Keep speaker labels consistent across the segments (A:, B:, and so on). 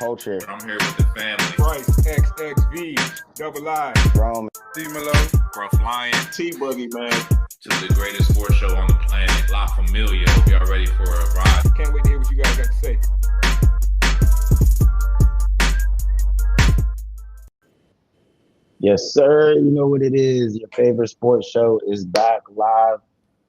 A: culture.
B: I'm here with the family.
C: Bryce, XXV, Double I,
A: Rome.
C: D-Melo,
B: Gruff Lion.
C: T-Boogie, man.
B: To the greatest sports show on the planet, La Familia. Hope y'all ready for a ride.
C: Can't wait to hear what you guys got to say.
A: Yes, sir. You know what it is. Your favorite sports show is back live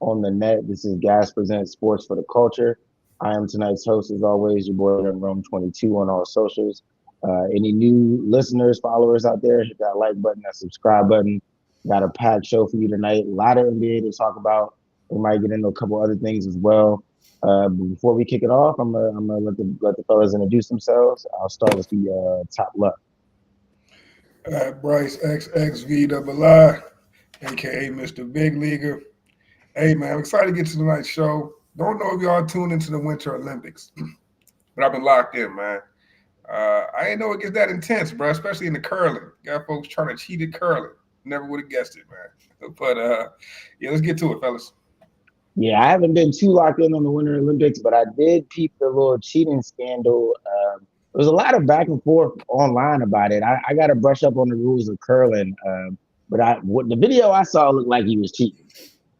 A: on the net. This is Gas Presents Sports for the Culture. I am tonight's host, as always, your boy Rome22 on all socials. Any new listeners, followers out there, hit that like button, that subscribe button. Got a packed show for you tonight. A lot of NBA to talk about. We might get into a couple other things as well. But before we kick it off, I'm gonna let the fellas introduce themselves. I'll start with the top left.
C: Bryce, XXV, Double I, a.k.a. Mr. Big Leaguer. Hey, man, I'm excited to get to tonight's show. Don't know if y'all tuned into the Winter Olympics, but I've been locked in, man. I didn't know it gets that intense, bro, especially in the curling. Got folks trying to cheat at curling. Never would have guessed it, man. But, yeah, let's get to it, fellas.
A: Yeah, I haven't been too locked in on the Winter Olympics, but I did peep the little cheating scandal. There was a lot of back and forth online about it. I got to brush up on the rules of curling, but the video I saw looked like he was cheating.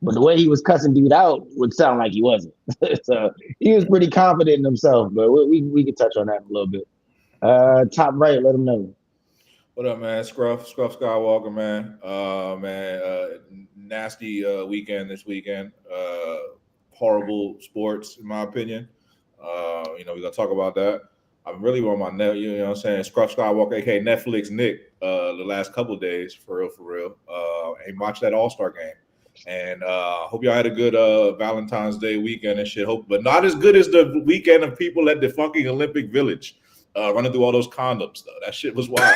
A: But the way he was cussing dude out would sound like he wasn't. So he was pretty confident in himself, but we could touch on that a little bit. Top right, let him know.
D: What up, man? Scruff Skywalker, man. Nasty weekend this weekend. Horrible sports, in my opinion. We're gonna talk about that. I'm really on my net, you know what I'm saying? Scruff Skywalker, aka Netflix Nick, the last couple of days, for real. And watched that All-Star game. And hope y'all had a good Valentine's Day weekend and shit. But not as good as the weekend of people at the fucking Olympic Village running through all those condoms, though. That shit was wild.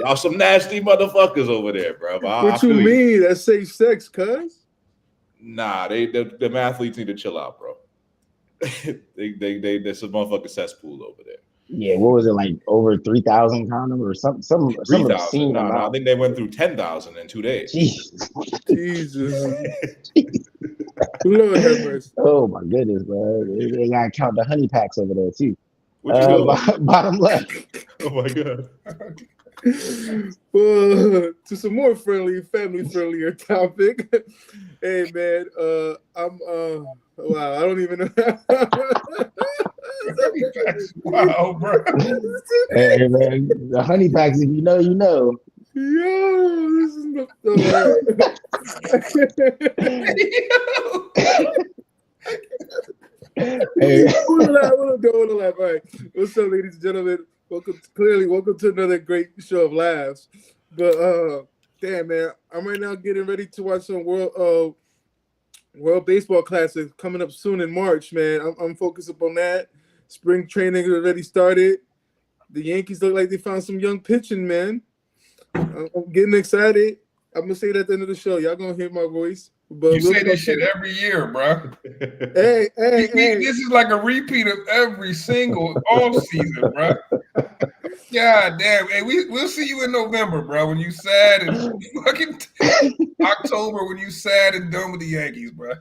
D: Y'all some nasty motherfuckers over there, bro.
E: What you mean? That's safe sex, cuz?
D: Nah, the athletes need to chill out, bro. There's some motherfucking cesspool over there.
A: Yeah, what was it, like over 3,000 condoms or some
D: 3,000? No, I think they went through 10,000 in 2 days.
A: Jesus.
E: Lord have mercy.
A: Oh my goodness, bro. They gotta count the honey packs over there too.
D: What you doing?
A: Bottom left.
D: Oh my god.
E: Well, to some more family-friendlier topic. Hey man, I'm wow, I don't even know.
C: Wow, bro.
A: Hey man, the honey packs, if you know, you know.
E: Yo, this is not
A: Hey.
E: Hold on. All right. What's up, ladies and gentlemen? Welcome to another great show of laughs. But damn man, I'm right now getting ready to watch some World Baseball Classic coming up soon in March, man. I'm focused upon that. Spring training already started. The Yankees look like they found some young pitching, man. I'm getting excited. I'm gonna say that at the end of the show. Y'all gonna hear my voice. But
C: you say this shit every year, bro.
E: Hey.
C: This is like a repeat of every single off season, bro. God damn. Hey, we'll see you in November, bro, when you sad and fucking October when you sad and done with the Yankees, bro.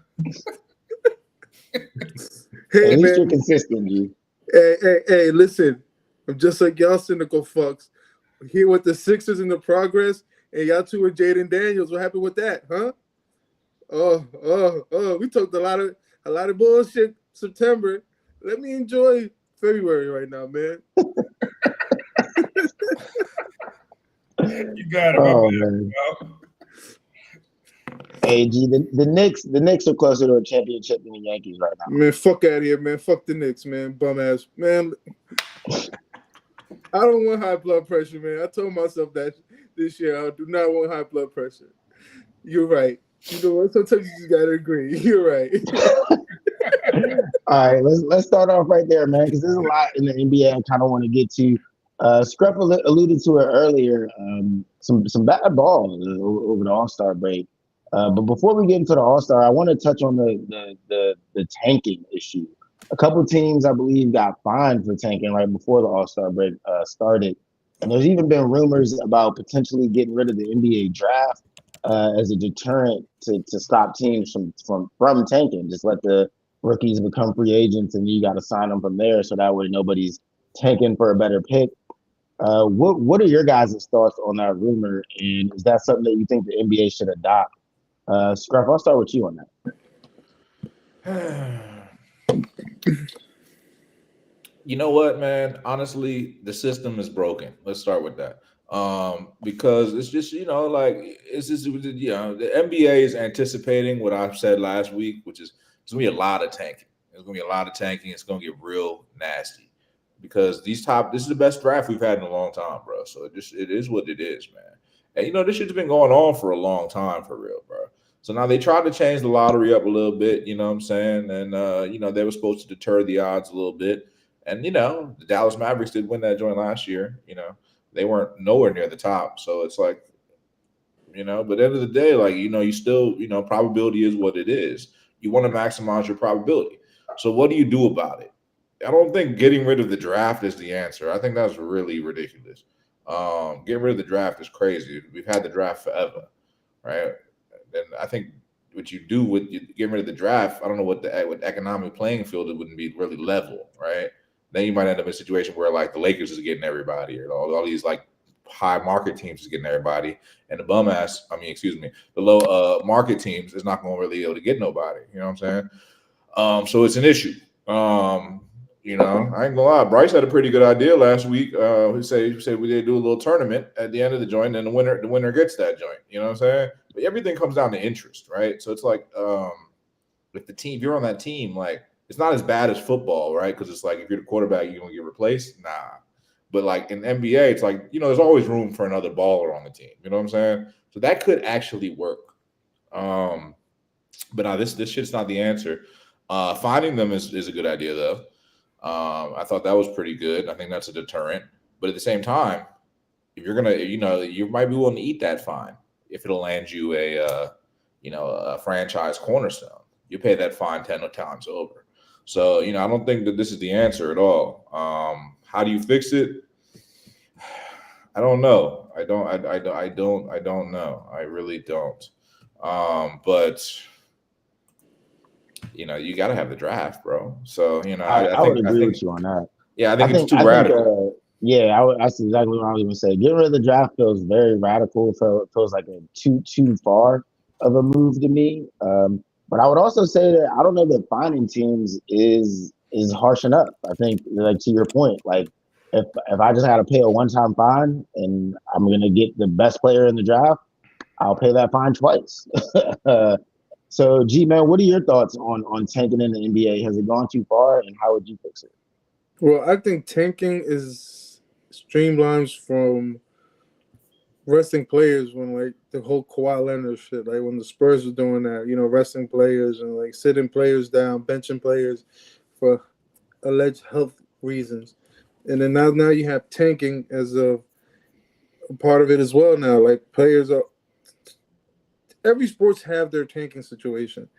A: Hey, at least you're consistent, G.
E: Hey, listen. I'm just like y'all cynical fucks. Here with the Sixers in the progress, and y'all two with Jaden Daniels. What happened with that, huh? Oh, we talked a lot of bullshit September. Let me enjoy February right now, man.
C: You got it, man.
A: Hey, G, the Knicks are closer to a championship than the Yankees right now.
E: Man, fuck out of here, man. Fuck the Knicks, man. Bum ass. Man, I don't want high blood pressure, man. I told myself that this year. I do not want high blood pressure. You're right. You know what? Sometimes you just gotta agree. You're right.
A: All right, let's start off right there, man, because there's a lot in the NBA I kind of want to get to. Scruff alluded to it earlier. Some bad balls over the All-Star break. But before we get into the All-Star, I want to touch on the tanking issue. A couple teams, I believe, got fined for tanking right before the All-Star break started. And there's even been rumors about potentially getting rid of the NBA draft as a deterrent to stop teams from tanking. Just let the rookies become free agents and you got to sign them from there. So that way nobody's tanking for a better pick. What are your guys' thoughts on that rumor? And is that something that you think the NBA should adopt? Scruff, I'll start with you on that.
D: You know what, man? Honestly, the system is broken. Let's start with that. Because it's just, it's just, the NBA is anticipating what I've said last week, which is it's gonna be a lot of tanking. There's gonna be a lot of tanking. It's gonna get real nasty because this is the best draft we've had in a long time, bro. So it is what it is, man. And this shit's been going on for a long time for real, bro. So now they tried to change the lottery up a little bit, you know what I'm saying? And they were supposed to deter the odds a little bit. And the Dallas Mavericks did win that joint last year. They weren't nowhere near the top. So it's like, but at the end of the day, like, you still, probability is what it is. You want to maximize your probability. So what do you do about it? I don't think getting rid of the draft is the answer. I think that's really ridiculous. Getting rid of the draft is crazy. We've had the draft forever, right? And I think what you do with getting rid of the draft, I don't know what the economic playing field, it wouldn't be really level, right? Then you might end up in a situation where like the Lakers is getting everybody, or all these like high market teams is getting everybody, and the the low market teams is not going to really be able to get nobody. You know what I'm saying? So it's an issue. I ain't gonna lie. Bryce had a pretty good idea last week. He said we did do a little tournament at the end of the joint, and the winner gets that joint. You know what I'm saying? But everything comes down to interest, right? So it's like if you're on that team, like it's not as bad as football, right? Because it's like if you're the quarterback, you're gonna get replaced. Nah. But like in NBA, it's like there's always room for another baller on the team. You know what I'm saying? So that could actually work. But no, this shit's not the answer. Finding them is a good idea though. I thought that was pretty good. I think that's a deterrent. But at the same time, if you're gonna, you might be willing to eat that fine if it'll land you a franchise cornerstone. You pay that fine 10 times over. So I don't think that this is the answer at all. How do you fix it? I don't know. I don't know. I really don't. But you got to have the draft, bro. So
A: I would agree with you on that.
D: Yeah, I think it's too radical.
A: That's exactly what I was going to say. Getting rid of the draft feels very radical. So it feels like a too far of a move to me. But I would also say that I don't know that finding teams is harsh enough. I think, like to your point, like if I just had to pay a one-time fine and I'm going to get the best player in the draft, I'll pay that fine twice. So, G-Man, what are your thoughts on tanking in the NBA? Has it gone too far, and how would you fix it?
E: Well, I think tanking is streamlines from resting players when like the whole Kawhi Leonard shit, like when the Spurs were doing that, resting players and like sitting players down, benching players for alleged health reasons. And then now you have tanking as a part of it as well now. Like every sports have their tanking situation.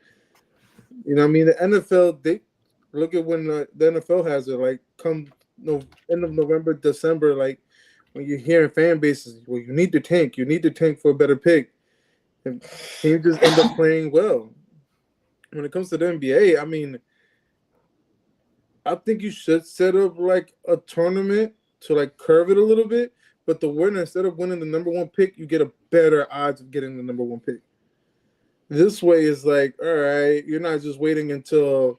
E: The NFL, they look at when the NFL has it, like come end of November, December, like when you're hearing fan bases, well, you need to tank for a better pick. And you just end up playing well. When it comes to the NBA, I think you should set up like a tournament to like curve it a little bit, but the winner, instead of winning the number one pick, you get a better odds of getting the number one pick. This way is like, all right, you're not just waiting until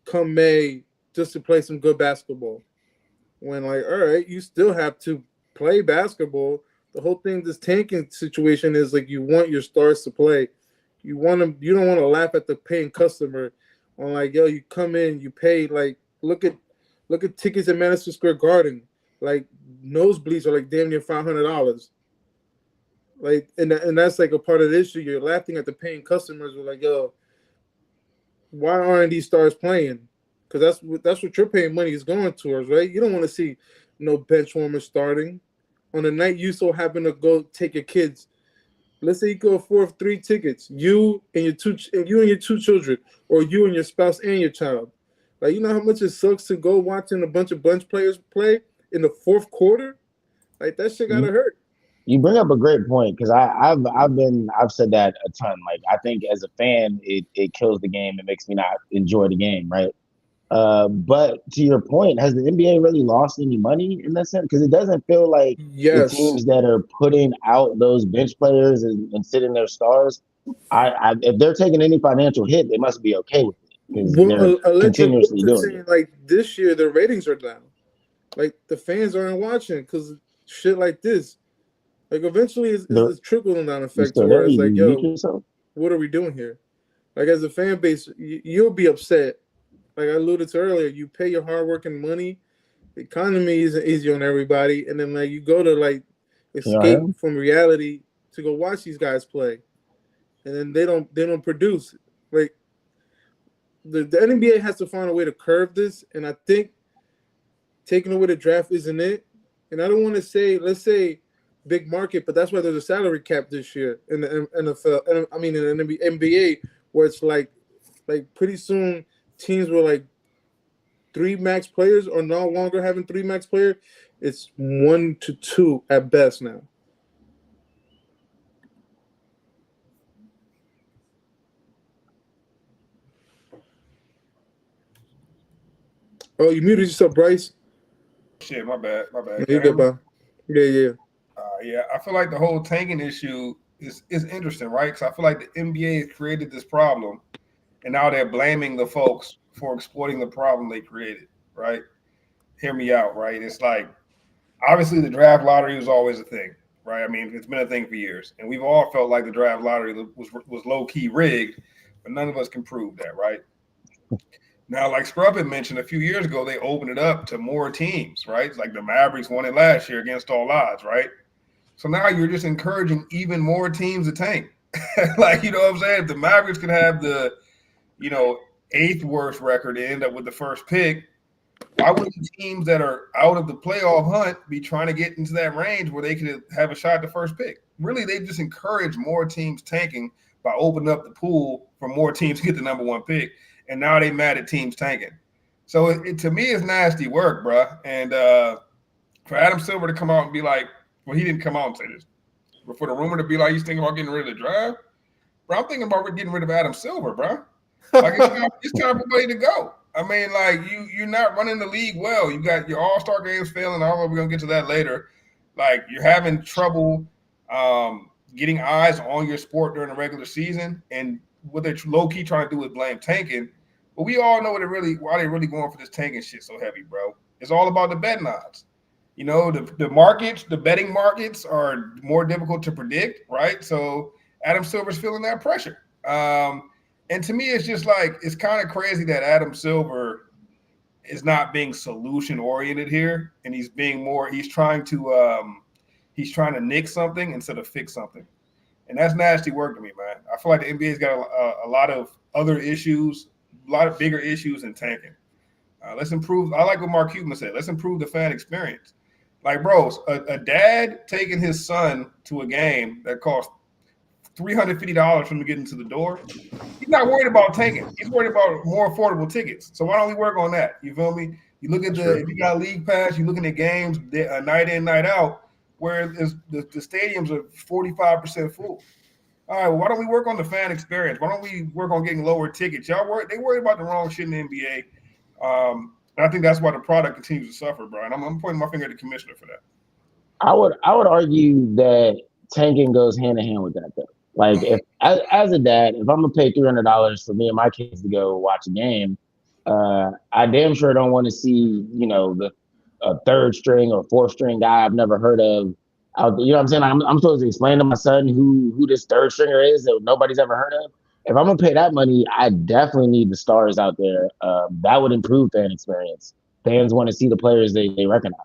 E: come May just to play some good basketball. When like, all right, you still have to play basketball. The whole thing, this tanking situation is like you want your stars to play. You don't want to laugh at the paying customer on like, yo, you come in, you pay like look at tickets at Madison Square Garden. Like nosebleeds are like damn near $500. Like and that's like a part of the issue. You're laughing at the paying customers. We're like, yo, why aren't these stars playing? Because that's what your paying money is going towards, right? You don't want to see no bench warmers starting on the night you so happen to go take your kids. Let's say you go afford 3 tickets, you and your two children, or you and your spouse and your child. Like, you know how much it sucks to go watching a bunch of bench players play in the fourth quarter? Like that shit gotta hurt.
A: You bring up a great point because I've said that a ton. Like I think as a fan, it kills the game. It makes me not enjoy the game, right? But to your point, has the NBA really lost any money in that sense? Because it doesn't feel like the
E: Yes.
A: teams that are putting out those bench players and sitting their stars, if they're taking any financial hit, they must be okay with it because they're
E: Alexa
A: continuously
E: Brooks is
A: doing
E: saying
A: it.
E: like this year the ratings are down. Like the fans aren't watching because shit like this. Like eventually it's trickling down
A: You
E: effect to
A: still
E: where
A: there?
E: it's
A: You
E: like,
A: mute
E: yo,
A: yourself?
E: what are we doing here? Like as a fan base, you'll be upset. Like I alluded to earlier, you pay your hardworking money. The economy isn't easy on everybody, and then like you go to like
A: Can y'all hear
E: escape
A: me?
E: from reality to go watch these guys play, and then they don't produce. Like the NBA has to find a way to curb this, and I think taking away the draft isn't it. And I don't want to say, let's say, big market, but that's why there's a salary cap this year in the NFL. And I mean, in the NBA, where it's like pretty soon teams were like 3 max players are no longer having 3 max players. It's 1 to 2 at best now. Oh, you muted yourself, Bryce.
C: Shit, my bad.
E: You good, bro? Yeah.
C: Yeah, I feel like the whole tanking issue is interesting, right? Because I feel like the NBA has created this problem, and now they're blaming the folks for exploiting the problem they created, right? Hear me out, right? It's like, obviously the draft lottery was always a thing, right? I mean, it's been a thing for years, and we've all felt like the draft lottery was low-key rigged, but none of us can prove that, right? Now, like Scrub had mentioned a few years ago, they opened it up to more teams, right? Like the Mavericks won it last year against all odds, right? So now you're just encouraging even more teams to tank. Like, you know what I'm saying? If the Mavericks could have the, 8th worst record and end up with the first pick, why wouldn't teams that are out of the playoff hunt be trying to get into that range where they could have a shot at the first pick? Really, they just encourage more teams tanking by opening up the pool for more teams to get the number 1 pick. And now they mad at teams tanking. So it to me, it's nasty work, bro. And for Adam Silver to come out and be like, well, he didn't come out and say this, but for the rumor to be like he's thinking about getting rid of the draft, bro, I'm thinking about getting rid of Adam Silver, bro. Like it's time for way to go. I mean, like you're not running the league well. You got your All-Star games failing. I don't know if we're gonna get to that later. Like you're having trouble getting eyes on your sport during the regular season, and what they're low key trying to do is blame tanking. But we all know why they're really going for this tanking shit so heavy, bro. It's all about the betting odds. The markets, the betting markets are more difficult to predict, right? So Adam Silver's feeling that pressure. And to me, it's just like, it's kind of crazy that Adam Silver is not being solution oriented here. And he's trying to nick something instead of fix something. And that's nasty work to me, man. I feel like the NBA's got a lot of other issues, a lot of bigger issues in tanking. Let's improve. I like what Mark Cuban said. Let's improve the fan experience. Like, bro, a dad taking his son to a game that costs $350 for him to get into the door, he's not worried about tanking. He's worried about more affordable tickets. So why don't we work on that? You feel me? You look at if you got league pass, you're looking at games night in, night out, where the stadiums are 45% full. All right, well, why don't we work on the fan experience? Why don't we work on getting lower tickets? They worry about the wrong shit in the NBA. And I think that's why the product continues to suffer, bro. And I'm pointing my finger at the commissioner for that.
A: I would argue that tanking goes hand in hand with that, though. Like, if as a dad, if I'm gonna pay $300 for me and my kids to go watch a game, I damn sure don't want to see a 3rd string or 4th string guy I've never heard of out there. You know what I'm saying? I'm supposed to explain to my son who this 3rd stringer is that nobody's ever heard of. If I'm gonna pay that money, I definitely need the stars out there. That would improve fan experience. Fans want to see the players they recognize.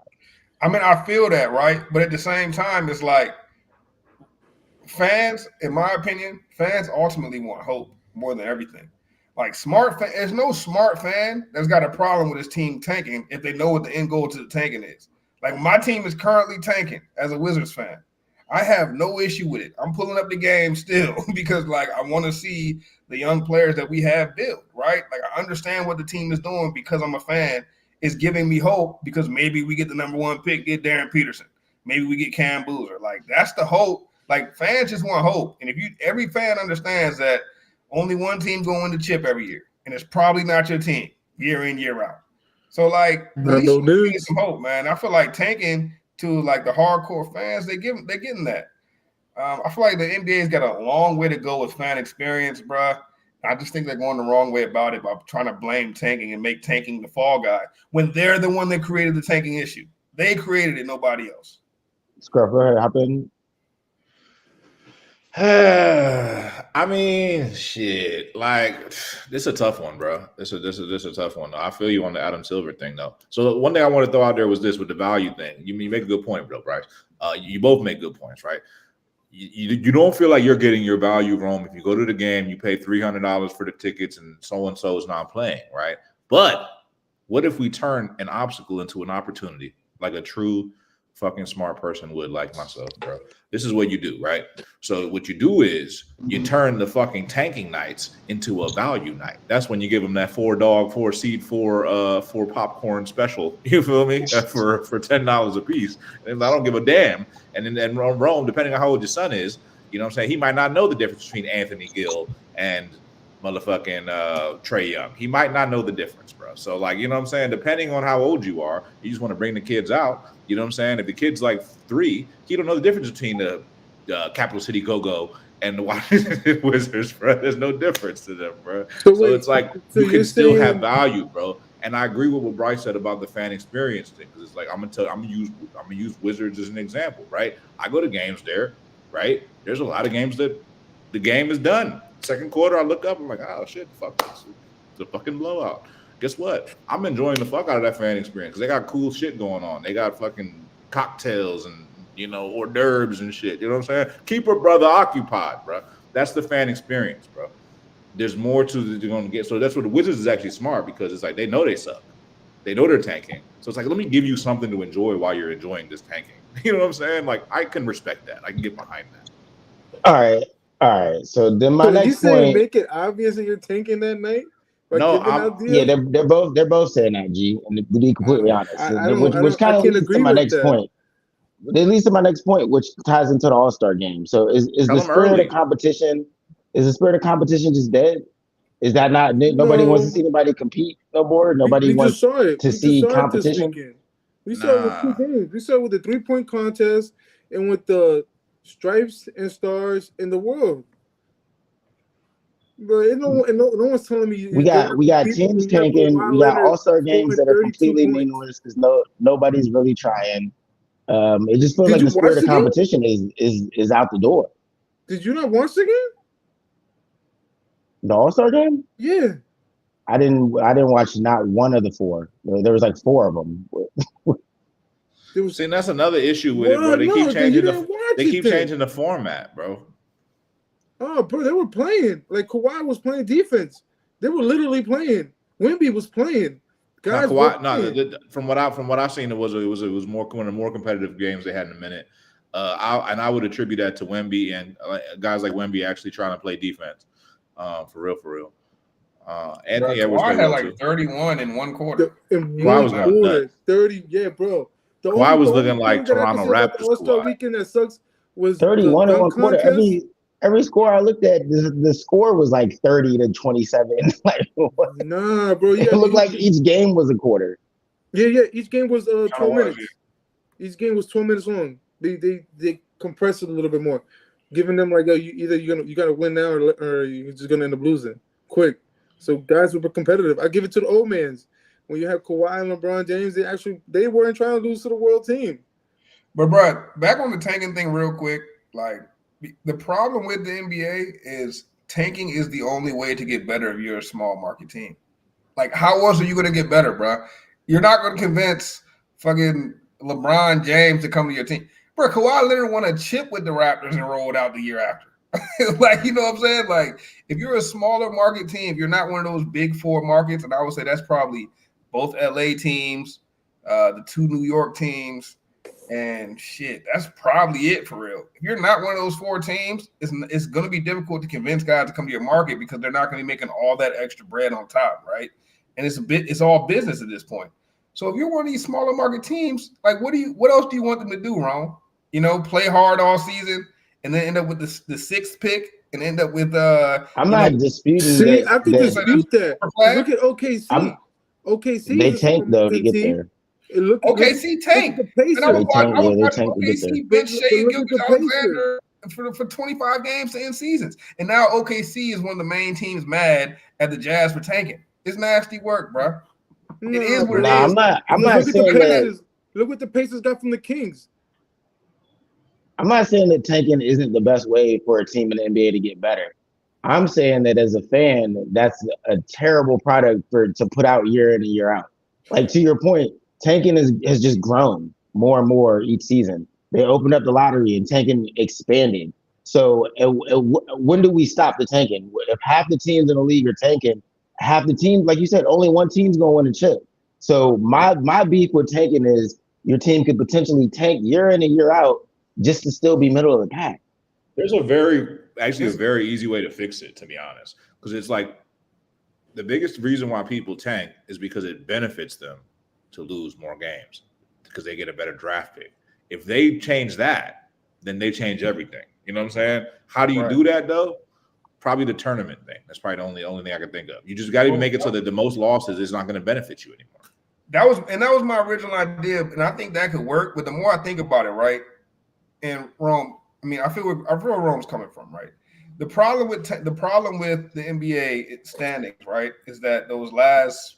C: I mean, I feel that, right? But at the same time, it's like fans, in my opinion, fans ultimately want hope more than everything. Like there's no smart fan that's got a problem with his team tanking if they know what the end goal to the tanking is. Like my team is currently tanking as a Wizards fan. I have no issue with it. I'm pulling up the game still because like I want to see the young players that we have built, right? Like I understand what the team is doing because I'm a fan. It's giving me hope because maybe we get the number 1 pick, get Darren Peterson. Maybe we get Cam Boozer. Like that's the hope. Like fans just want hope. And every fan understands that only one team going to chip every year, and it's probably not your team. year in, year out. So like, at
E: Not
C: least
E: no
C: you're getting
E: news.
C: some hope, man. I feel like tanking to like the hardcore fans, they're getting that. I feel like the NBA's got a long way to go with fan experience, bruh. I just think they're going the wrong way about it by trying to blame tanking and make tanking the fall guy when they're the one that created the tanking issue. They created it, nobody else.
A: Scruff, go ahead, hop in.
D: I mean, shit. Like, this is a tough one, bro. This is a tough one. I feel you on the Adam Silver thing, though. So one thing I want to throw out there was this with the value thing. You make a good point, bro, Bryce. You both make good points, right? You don't feel like you're getting your value, Rome. If you go to the game, you pay $300 for the tickets, and so is not playing, right? But what if we turn an obstacle into an opportunity, like a true fucking smart person would, like myself, bro? This is what you do, right? So what you do is you turn the fucking tanking nights into a value night. That's when you give them that $4 popcorn special. You feel me? For $10 a piece. And I don't give a damn. And then Rome, depending on how old your son is, you know what I'm saying? He might not know the difference between Anthony Gill and motherfucking Trae Young. He might not know the difference, bro. So, like, you know what I'm saying? Depending on how old you are, you just want to bring the kids out. You know what I'm saying? If the kid's like 3, he don't know the difference between the Capital City Go-Go and the Washington Wizards, bro. There's no difference to them, bro. So it's like you can still have value, bro. And I agree with what Bryce said about the fan experience thing, because it's like I'm gonna use Wizards as an example, right? I go to games there, right? There's a lot of games that the game is done. Second quarter, I look up, I'm like, oh shit, fuck this. It's a fucking blowout. Guess what? I'm enjoying the fuck out of that fan experience because they got cool shit going on. They got fucking cocktails and, you know, hors d'oeuvres and shit. You know what I'm saying? Keep a brother occupied, bro. That's the fan experience, bro. There's more to that you're going to get. So that's what the Wizards is actually smart, because it's like they know they suck. They know they're tanking. So it's like, let me give you something to enjoy while you're enjoying this tanking. You know what I'm saying? Like, I can respect that. I can get behind that.
A: All right. So then my next point.
E: Make it obvious that you're tanking that night.
A: No, they're both saying that, G. And to be completely honest, which kind of leads to my next point. It leads to my next point, which ties into the All-Star game. So is the spirit of competition? Is the spirit of competition just dead? Is that not? Nobody wants to see anybody compete no more. Nobody wants to see competition.
E: We saw it with 2 games. We saw it with the 3-point contest and with the stripes and stars in the world. But no one's telling me
A: we got teams tanking. We got All-Star games that are completely meaningless because nobody's really trying. It just feels like the spirit of competition is out the door.
E: Did you not watch the game?
A: The All-Star game?
E: Yeah.
A: I didn't watch not one of the 4. There was like 4 of them.
D: See, that's another issue with it, bro. They keep changing the format, bro.
E: Oh, bro, they were playing. Like, Kawhi was playing defense. They were literally playing. Wemby was playing. Guys,
D: from what I've seen, it was more one of the more competitive games they had in a minute. I would attribute that to Wemby and guys like Wemby actually trying to play defense. For real. Anthony Edwards
C: had like 31 in one quarter.
D: Kawhi was going nuts.
E: 30, yeah, bro.
D: Kawhi was looking like Toronto Raptors.
E: All-Star weekend that sucks was
A: 31 in one quarter. Every score I looked at, the score was like 30 to 27. Like,
E: nah, bro.
A: It looked like each game was a quarter.
E: Yeah. Each game was 12 minutes. Each game was 12 minutes long. They compressed it a little bit more, giving them like, you gotta win now or you're just gonna end up losing quick. So guys were competitive. I give it to the old mans. When you have Kawhi and LeBron James, they weren't trying to lose to the world team.
C: But bro, back on the tanking thing real quick, like the problem with the NBA is tanking is the only way to get better if you're a small market team. Like, how else are you going to get better, bro? You're not going to convince fucking LeBron James to come to your team. Bro, Kawhi literally won a chip with the Raptors and rolled out the year after. Like, you know what I'm saying? Like, if you're a smaller market team, if you're not one of those big 4 markets, and I would say that's probably both LA teams, the 2 New York teams, and shit, that's probably it for real. If you're not one of those 4 teams, it's going to be difficult to convince guys to come to your market because they're not going to be making all that extra bread on top, right? And it's all business at this point. So if you're one of these smaller market teams, like what else do you want them to do, Ron? You know, play hard all season and then end up with the 6th pick and end up with
A: I'm not disputing.
E: See, I can dispute that. Look at OKC. OKC
A: They
E: is a
A: tanked though to
E: good
A: get
E: team.
A: there.
E: And look at
C: OKC tanked.
E: the Pacers.
C: And I was
A: They tanked,
C: watching
A: they tanked to get there.
C: OKC bench
E: But
C: Shea and
E: look at the
C: Gilgeous-Alexander for 25 games to end seasons. And now OKC is one of the main teams mad at the Jazz for tanking. It's nasty work, bro. It is what it
A: Nah,
C: is.
A: I'm
E: Look
A: not
E: at the
A: saying that.
E: Pacers. Look what the Pacers got from the Kings.
A: I'm not saying that tanking isn't the best way for a team in the NBA to get better. I'm saying that as a fan, that's a terrible product to put out year in and year out. Like to your point, tanking has just grown more and more each season. They opened up the lottery and tanking expanded. So when do we stop the tanking? If half the teams in the league are tanking, half the teams, like you said, only one team's going to win a chip. So my beef with tanking is your team could potentially tank year in and year out just to still be middle of the pack.
D: There's a very easy way to fix it, to be honest, because it's like the biggest reason why people tank is because it benefits them to lose more games because they get a better draft pick. If they change that, then they change everything. You know what I'm saying? How do you do that though? Probably the tournament thing. That's probably the only thing I can think of. You just got to make it so that the most losses is not going to benefit you anymore.
C: That was my original idea, and I think that could work. But the more I think about it, right, and Rome, I mean, I feel where Rome's coming from, right? The problem with the NBA standings, right, is that those last,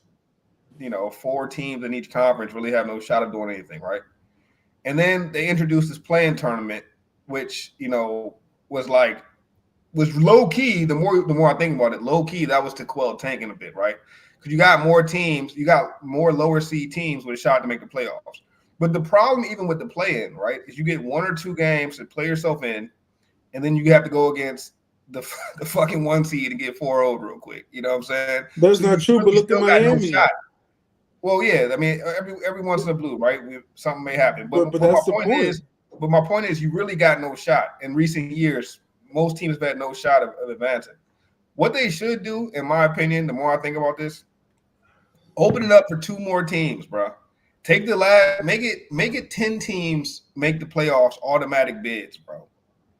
C: 4 teams in each conference really have no shot of doing anything, right? And then they introduced this play-in tournament, which was low key. The more I think about it, low key that was to quell tanking a bit, right? Because you got more teams, you got more lower seed teams with a shot to make the playoffs. But the problem, even with the play-in, right, is you get 1 or 2 games to play yourself in, and then you have to go against the fucking 1 seed and get 4-0 real quick. You know what I'm saying?
E: That's not true. But look at Miami.
C: Well, yeah, I mean, every once in a blue, right? Something may happen. But
E: that's
C: my point is, you really got no shot. In recent years, most teams have had no shot of advancing. What they should do, in my opinion, the more I think about this, open it up for 2 more teams, bro. Take make it 10 teams make the playoffs, automatic bids, bro.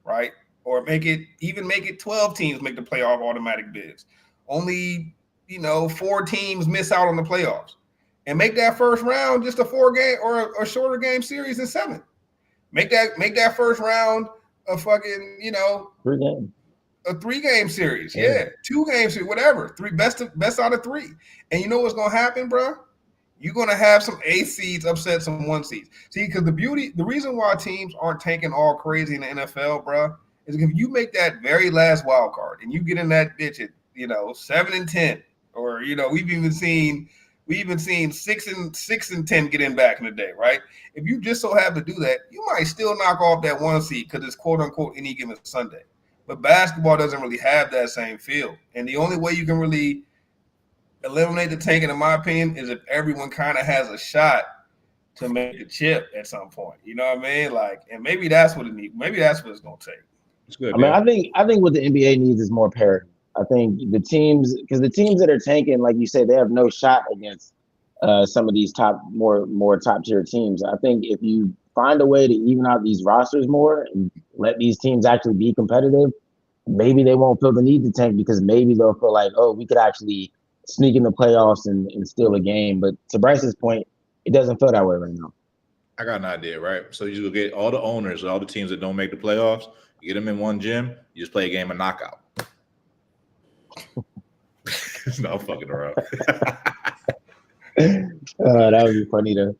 C: Right? Or make it 12 teams make the playoff automatic bids. Only, 4 teams miss out on the playoffs. And make that first round just a 4-game or a shorter game series in 7. Make that first round a fucking,
A: 3 games.
C: A 3-game series. Yeah. 2-game series, whatever. 3 best out of 3. And you know what's gonna happen, bro? You're gonna have some 8 seeds upset some 1 seeds. See, because the reason why teams aren't tanking all crazy in the NFL, bro, is if you make that very last wild card and you get in that bitch at 7-10, or we've even seen 6 and 10 get in back in the day, right? If you just so happen to do that, you might still knock off that 1 seed because it's quote unquote any given Sunday. But basketball doesn't really have that same feel. And the only way you can really eliminate the tanking, in my opinion, is if everyone kind of has a shot to make the chip at some point. You know what I mean? And maybe that's what it needs. Maybe that's what it's going to take.
D: It's good.
A: I mean, I think what the NBA needs is more parity. I think the teams that are tanking, like you said, they have no shot against some of these more top tier teams. I think if you find a way to even out these rosters more and let these teams actually be competitive, maybe they won't feel the need to tank because maybe they'll feel like, oh, we could actually sneak in the playoffs and steal a game. But to Bryce's point, it doesn't feel that way right now.
D: I got an idea, right? So you just get all the owners, all the teams that don't make the playoffs, you get them in one gym, you just play a game of knockout. No, I'm fucking around.
A: That would be funny though.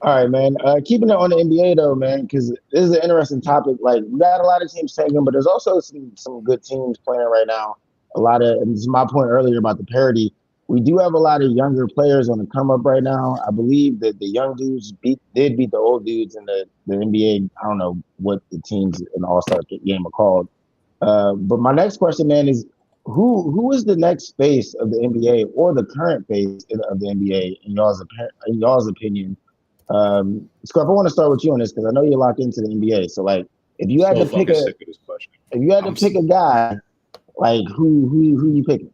A: All right, man. Keeping it on the NBA though, man, because this is an interesting topic. Like, we got a lot of teams tanking, but there's also some good teams playing right now. And this is my point earlier about the parity. We do have a lot of younger players on the come up right now. I believe that the young dudes did beat the old dudes in the NBA. I don't know what the teams in the All-Star game are called. But my next question, man, is who is the next face of the NBA or the current face of the NBA in y'all's opinion? Scruff, I want to start with you on this because I know you're locked into the NBA. So, like, if you had to pick a guy, like who you picking?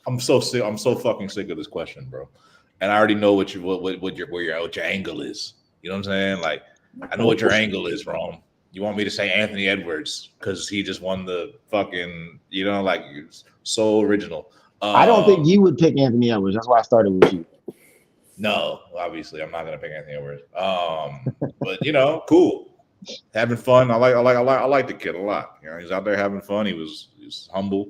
D: I'm so sick. I'm so fucking sick of this question, bro. And I already know what your angle is. You know what I'm saying? Like, I know what your angle is, Rome. You want me to say Anthony Edwards because he just won the fucking, like, so original.
A: I don't think you would pick Anthony Edwards. That's why I started with you.
D: No, obviously, I'm not gonna pick Anthony Edwards. But you know, cool, having fun. I like the kid a lot. You know, he's out there having fun. He was humble.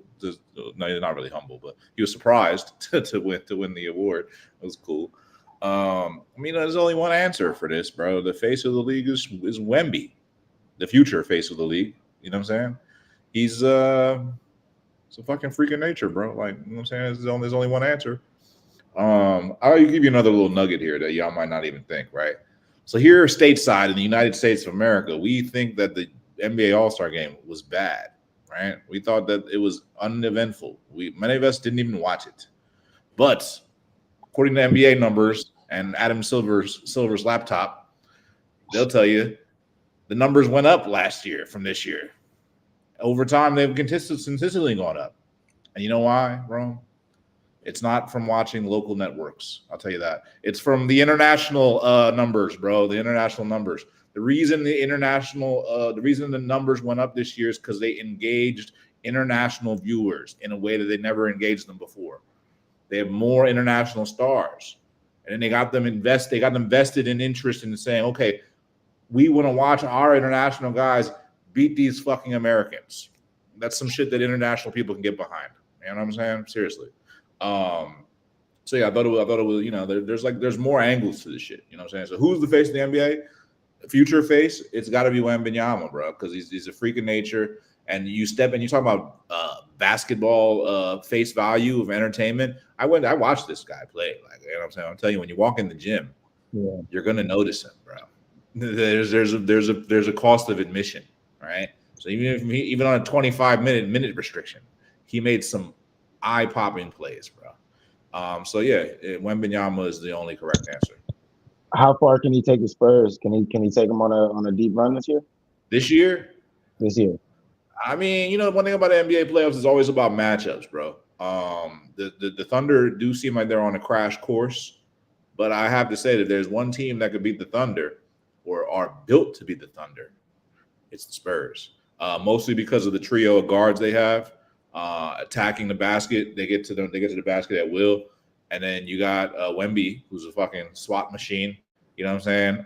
D: No, he's not really humble, but he was surprised to win the award. It was cool. I mean, there's only one answer for this, bro. The face of the league is Wemby, the future face of the league. You know what I'm saying? He's it's a fucking freak of nature, bro. Like, you know what I'm saying? There's only one answer. I'll give you another little nugget here that y'all might not even think, right? So here stateside in the United States of America, we think that the NBA All-Star game was bad, right? We thought that it was uneventful. Many of us didn't even watch it. But according to NBA numbers and Adam Silver's laptop, they'll tell you the numbers went up last year from this year. Over time, they've consistently gone up. And you know why, bro? It's not from watching local networks. I'll tell you that. It's from the international numbers, bro. The international numbers. The reason the numbers went up this year is because they engaged international viewers in a way that they never engaged them before. They have more international stars, and then they got them vested in interest in saying, okay, we want to watch our international guys beat these fucking Americans. That's some shit that international people can get behind. You know what I'm saying? Seriously. So yeah, I thought it was, you know, there's more angles to this shit. You know what I'm saying? So who's the face of the NBA? Future face? It's got to be Wembanyama, bro, because he's a freak of nature. And you talk about basketball face value of entertainment. I watched this guy play. Like, you know what I'm saying? I'm telling you, when you walk in the gym, you're gonna notice him, bro. There's a cost of admission, right? So even on a 25-minute restriction, he made some eye-popping plays, bro. So yeah, Wembanyama is the only correct answer.
A: How far can he take the Spurs? Can he take them on a deep run this year?
D: This year?
A: This year.
D: I mean, you know, one thing about the NBA playoffs is always about matchups, bro. The Thunder do seem like they're on a crash course, but I have to say that there's one team that could beat the Thunder or are built to beat the Thunder. It's the Spurs, mostly because of the trio of guards they have attacking the basket. They get to the basket at will, and then you got Wemby, who's a fucking swat machine. You know what I'm saying?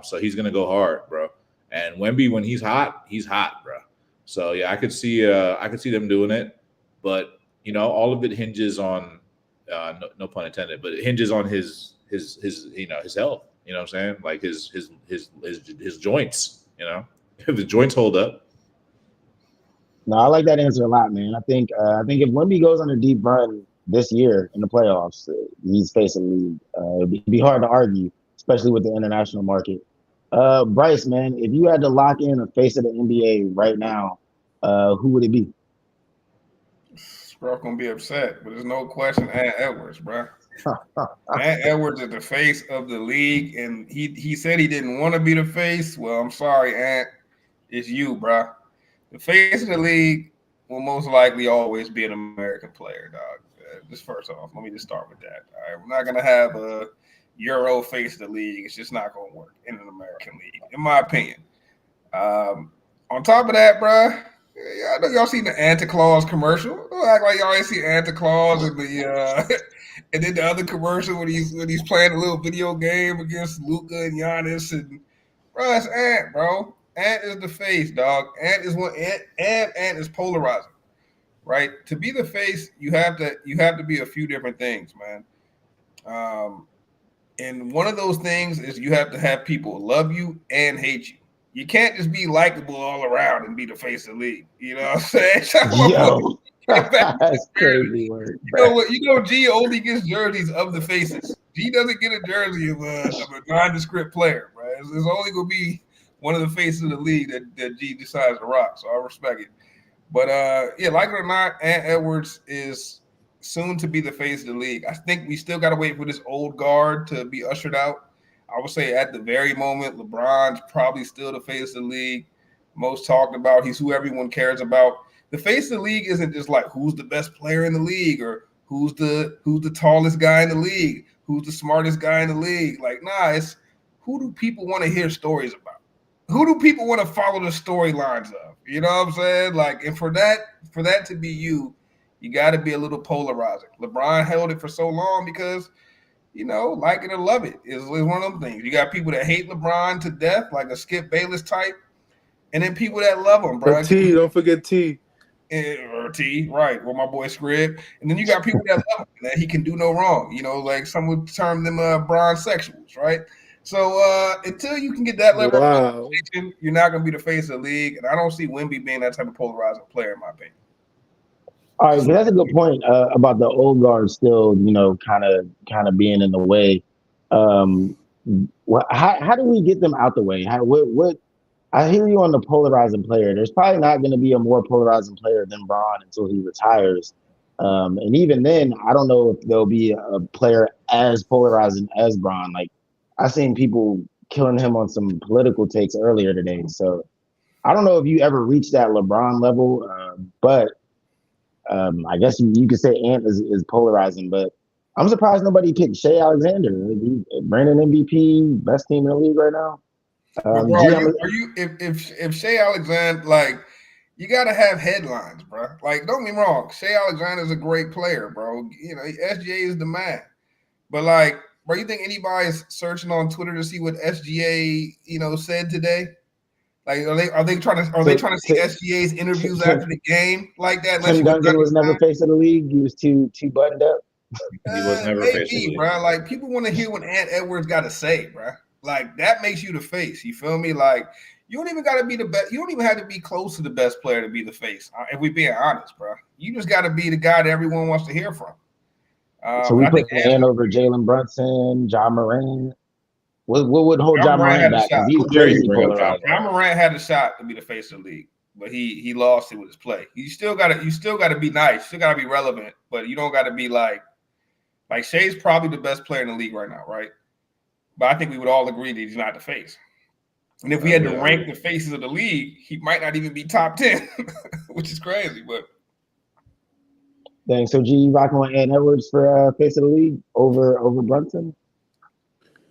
D: So he's gonna go hard, bro. And Wemby, when he's hot, bro. So yeah, I could see them doing it, but you know, all of it hinges on no pun intended, but it hinges on his you know, his health. You know what I'm saying? Like his joints. You know, if the joints hold up.
A: No, I like that answer a lot, man. I think if Wemby goes on a deep run this year in the playoffs, he's facing the league. It'd be hard to argue, especially with the international market. Bryce, man, if you had to lock in a face of the NBA right now, who would it be?
C: Bro, gonna be upset, but there's no question. Ant Edwards, bro. Ant Edwards is the face of the league, and he said he didn't want to be the face. Well, I'm sorry, Ant, it's you, bro. The face of the league will most likely always be an American player, dog. Just first off, let me just start with that. All right, we're not gonna have a Euro face of the league. It's just not gonna work in an American league, in my opinion. On top of that, bro, I know y'all seen the Santa Claus commercial. Don't act like y'all ain't see Santa Claus and the and then the other commercial when he's playing a little video game against Luka and Giannis, and bro, it's Ant, bro. Ant is the face, dog. Ant is Ant is polarizing, right? To be the face, you have to be a few different things, man. And one of those things is you have to have people love you and hate you. You can't just be likable all around and be the face of the league. You know what I'm saying?
A: Yo, that's crazy word.
C: You know, G only gets jerseys of the faces. G doesn't get a jersey of a nondescript player, right? It's only gonna be one of the faces of the league that G decides to rock. So I respect it. But yeah, like it or not, Ant Edwards is soon to be the face of the league. I think we still got to wait for this old guard to be ushered out. I would say at the very moment, LeBron's probably still the face of the league. Most talked about. He's who everyone cares about. The face of the league isn't just like who's the best player in the league or who's the tallest guy in the league, who's the smartest guy in the league. Like, nah, it's who do people want to hear stories about? Who do people want to follow the storylines of? You know what I'm saying? Like, and for that to be you, You got to be a little polarizing. LeBron held it for so long because, like it or love it is one of them things. You got people that hate LeBron to death, like a Skip Bayless type, and then people that love him, bro.
E: T, don't forget T.
C: Or T, right, with my boy Scribb. And then you got people that love him, that he can do no wrong. Like some would term them bronze sexuals, right? So until you can get that level of representation, you're not going to be the face of the league. And I don't see Wemby being that type of polarizing player, in my opinion.
A: All right, so that's a good point about the old guard still, kind of being in the way. How do we get them out the way? What? I hear you on the polarizing player. There's probably not going to be a more polarizing player than Bron until he retires. And even then, I don't know if there'll be a player as polarizing as Bron. Like, I seen people killing him on some political takes earlier today. So I don't know if you ever reached that LeBron level, but I guess you could say Ant is polarizing. But I'm surprised nobody picked Shea Alexander. Brandon MVP, best team in the league right now.
C: If Shea Alexander, like, you got to have headlines, bro. Like, don't get me wrong, Shea Alexander is a great player, bro. SGA is the man. But, like, bro, you think anybody's searching on Twitter to see what SGA, said today? Like, are they trying to see SGA's interviews after the game like that?
A: Tim Duncan was never face of the league. He was too buttoned up.
D: He was never face of the league,
C: bro. Like, people want to hear what Ant Edwards got to say, bro. Like, that makes you the face. You feel me? Like, you don't even got to be the best. You don't even have to be close to the best player to be the face. If we're being honest, bro. You just got to be the guy that everyone wants to hear from.
A: So we put Ant over Jalen Brunson, John Moran. What would hold John Moran back? Because he's crazy.
C: John Moran had a shot to be the face of the league, but he lost it with his play. You still gotta be nice. You still gotta be relevant, but you don't gotta be like Shea's probably the best player in the league right now, right? But I think we would all agree that he's not the face. And if we had to rank the faces of the league, he might not even be top 10, which is crazy. But
A: dang, so G, you rocking with Ant Edwards for face of the league over Brunson?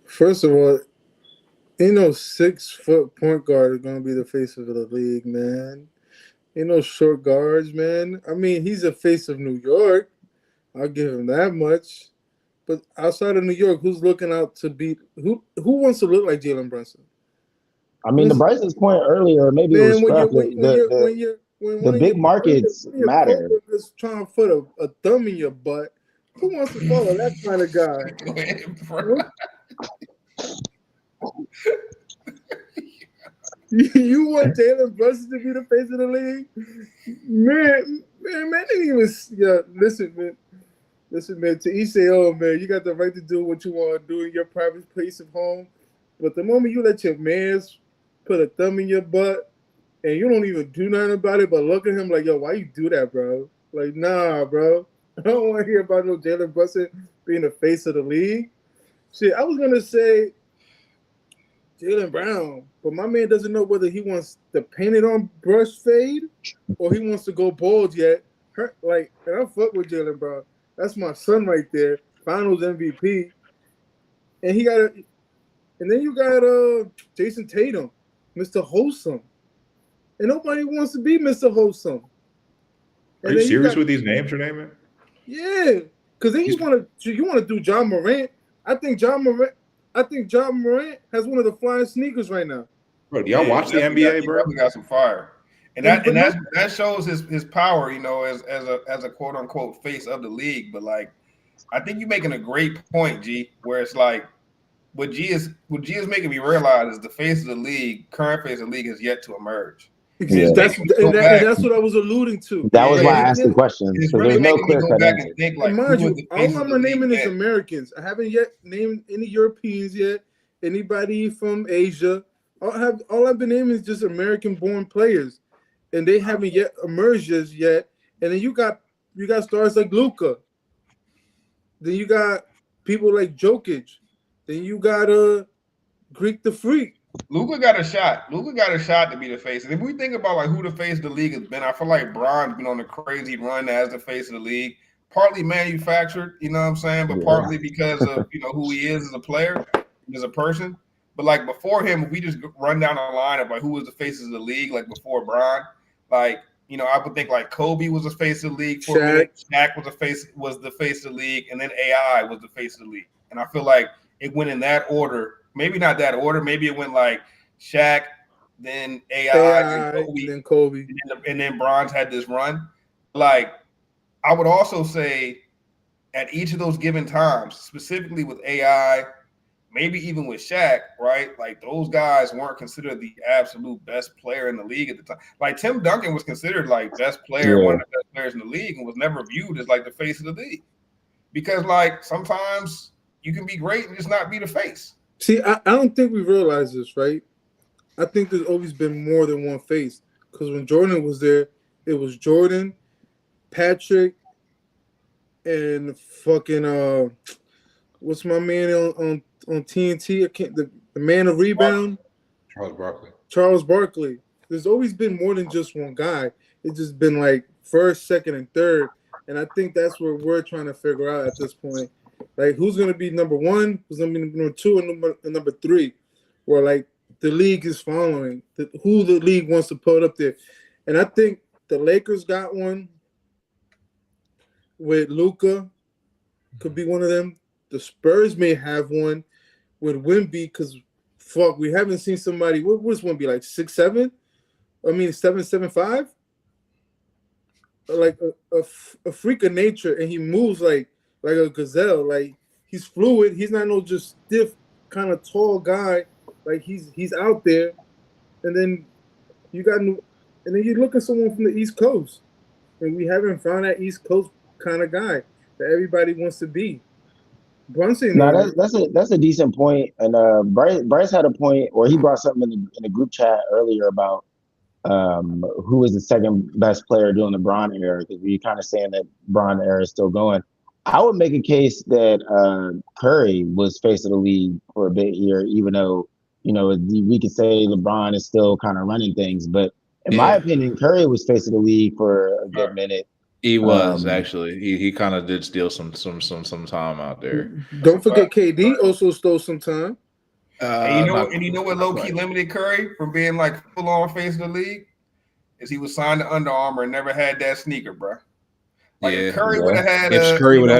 E: First of all, 6-foot point guard is gonna be the face of the league, man. Short guards, man. I mean, he's a face of New York. I'll give him that much. But outside of New York, who's looking out to beat who wants to look like Jalen Brunson?
A: I mean, to Bryce's point earlier, maybe it was the big markets matter.
E: Just trying to put a thumb in your butt. Who wants to follow that kind of guy? You want Jalen Brunson to be the face of the league? Man, didn't even Listen, man, to each their own, man. You got the right to do what you want to do in your private place of home. But the moment you let your mans put a thumb in your butt and you don't even do nothing about it but look at him like, yo, why you do that, bro? Like, nah, bro. I don't want to hear about no Jalen Brunson being the face of the league. Shit, I was going to say Jaylen Brown, but my man doesn't know whether he wants the painted on brush fade or he wants to go bald yet. And I fuck with Jaylen Brown. That's my son right there, Finals MVP. And then you got Jason Tatum, Mr. Wholesome. And nobody wants to be Mr. Wholesome.
D: Are you serious with these names you're naming?
E: Yeah, because then you want to do John Morant. I think John Morant has one of the flyest sneakers right now.
D: Bro, do y'all watch the NBA, bro?
C: He got some fire. And that shows his power, as a quote unquote face of the league. But like, I think you're making a great point, G, where it's like what G is making me realize is the face of the league, current face of the league, has yet to emerge.
E: Yeah. That's what I was alluding to.
A: That was why I asked the question.
C: It's really making me go back and think like,
E: mind you, all I'm naming is Americans. I haven't yet named any Europeans yet. Anybody from Asia? All I've been naming is just American-born players. And they haven't yet emerged as yet. And then you got stars like Luka. Then you got people like Jokic. Then you got Greek the Freak.
C: Luka got a shot. Luka got a shot to be the face. And if we think about like who the face of the league has been, I feel like Bron's been on a crazy run as the face of the league. Partly manufactured, you know what I'm saying, but partly because of who he is as a player, as a person. But like before him, if we just run down the line of like who was the faces of the league, like before Bron, like you know, I would think like Kobe was the face of the league for a minute. Shaq was the face of the league, and then AI was the face of the league. And I feel like it went in that order. Maybe not that order. Maybe it went like Shaq, then AI, then Kobe, and then Bronze had this run. Like, I would also say at each of those given times, specifically with AI, maybe even with Shaq, right? Like, those guys weren't considered the absolute best player in the league at the time. Like, Tim Duncan was considered like best player, one of the best players in the league, and was never viewed as like the face of the league. Because like sometimes you can be great and just not be the face.
E: See, I don't think we realize this, right? I think there's always been more than one face. Because when Jordan was there, it was Jordan, Patrick, and fucking what's my man on TNT? I can't the man of rebound. Charles Barkley. There's always been more than just one guy. It's just been like first, second, and third. And I think that's where we're trying to figure out at this point. Like, who's going to be number one, who's going to be number two, and number three, where, like, the league is following, who the league wants to put up there. And I think the Lakers got one with Luka, could be one of them. The Spurs may have one with Wemby, because, fuck, we haven't seen somebody, what was Wemby, like 6'7"? I mean, 7'5"? Like a freak of nature, and he moves like a gazelle. Like, he's fluid. He's not no just stiff kind of tall guy. Like, he's out there. And then you look at someone from the East Coast, and we haven't found that East Coast kind of guy that everybody wants to be. Brunson.
A: No, that's a decent point. And Bryce had a point, or he brought something in the group chat earlier about who was the second best player during the Bron era, because we kind of saying that Bron era is still going. I would make a case that Curry was face of the league for a bit here, even though, you know, we could say LeBron is still kind of running things. But in my opinion, Curry was face of the league for a good minute.
D: He was actually. He kind of did steal some time out there.
E: Don't forget KD also stole some time.
C: And you know what low-key limited Curry from being like full-on face of the league? Is he was signed to Under Armour and never had that sneaker, bro. Like, if Curry would have had
D: a